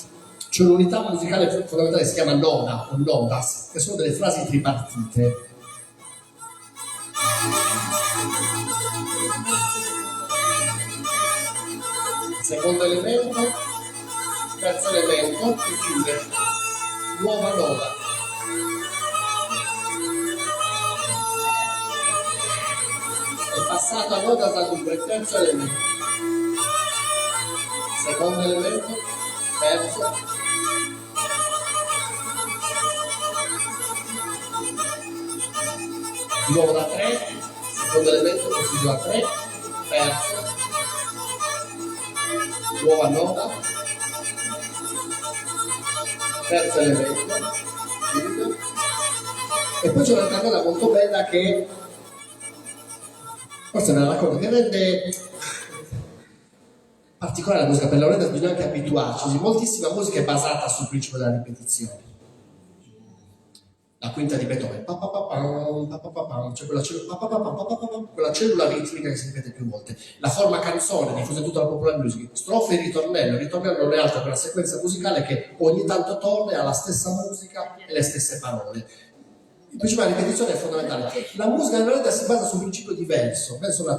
c'è un'unità musicale fondamentale che si chiama noda o nodas, che sono delle frasi tripartite. Secondo elemento, terzo elemento, e chiude. Nuova noda. Passato a noda da due, terzo elemento, secondo elemento, terzo, di nuovo da 3, secondo elemento, proseguo a 3, terzo, nuova noda, terzo elemento, quinto. E poi c'è un'altra cosa molto bella che forse me la racconto, che rende particolare la musica per Lauretta, bisogna anche abituarci. Moltissima musica è basata sul principio della ripetizione. La quinta di Beethoven, cioè quella cellula ritmica che si ripete più volte. La forma canzone diffusa in tutta la popular music, strofe e ritornello. Il ritornello non è altro che una sequenza musicale che ogni tanto torna e ha la stessa musica e le stesse parole. Il principio della ripetizione è fondamentale. La musica nella realtà si basa su un principio diverso, ben sono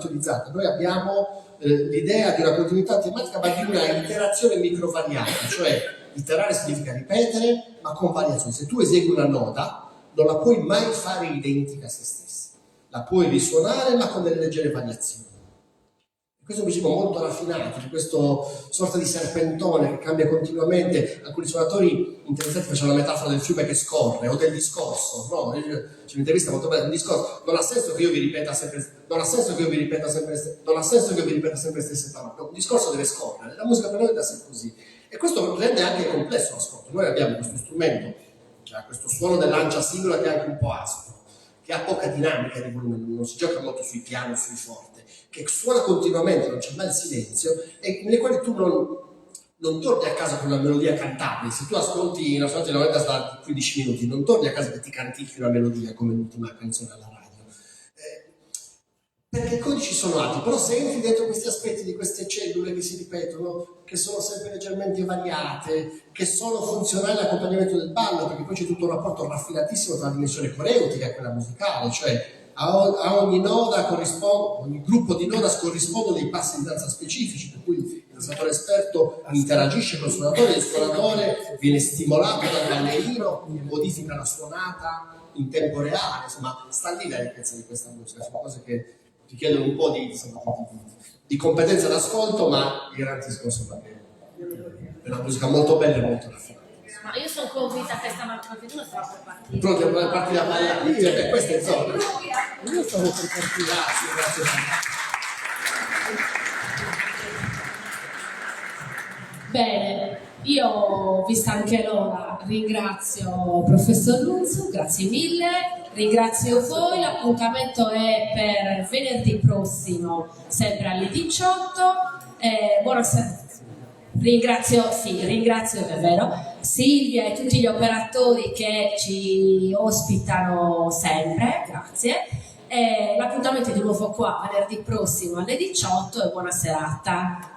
Noi abbiamo l'idea di una continuità tematica, ma di una interazione microvariata, cioè iterare significa ripetere, ma con variazioni. Se tu esegui una nota, non la puoi mai fare identica a se stessa, la puoi risuonare, ma con delle leggere variazioni. Questo è un principio molto raffinato, di questo sorta di serpentone che cambia continuamente. Alcuni suonatori interessati facevano la metafora del fiume che scorre o del discorso, no? C'è un'intervista molto bella, un discorso. Non ha senso che io vi ripeta sempre le stesse parole. No, un discorso deve scorrere, la musica per noi deve essere così. E questo rende anche complesso l'ascolto. Noi abbiamo questo strumento, cioè questo suono dell'ancia singola che è anche un po' aspro, che ha poca dinamica di volume, non si gioca molto sui piani o sui forte, che suona continuamente, non c'è mai il silenzio, e nelle quali tu non torni a casa con una melodia cantabile. Se tu ascolti una sonata di Lauretta da 15 minuti, non torni a casa che ti cantichi una melodia come l'ultima canzone alla radio. Perché i codici sono alti, però senti dentro questi aspetti di queste cellule che si ripetono, che sono sempre leggermente variate, che sono funzionali all'accompagnamento del ballo, perché poi c'è tutto un rapporto raffinatissimo tra la dimensione coreutica e quella musicale, cioè a ogni noda ogni gruppo di noda corrispondono dei passi di danza specifici, per cui il danzatore esperto interagisce con il suonatore viene stimolato dal ballerino, modifica la suonata in tempo reale, insomma sta lì la ricchezza di questa musica, sono cose che richiedono un po' di competenza d'ascolto, ma garantiscono insomma che è una musica molto bella e molto raffinata. Ma io sono convinta che stamattina stava per partire. Pronti a partire a ballare? Questa è zona. Io stavo per partire. Grazie. Bene, io vista anche l'ora ringrazio professor Nunziu, grazie mille, ringrazio voi, l'appuntamento è per venerdì prossimo sempre alle 18, buonasera. Ringrazio davvero Silvia e tutti gli operatori che ci ospitano sempre, grazie. L'appuntamento è di nuovo qua venerdì prossimo alle 18 e buona serata.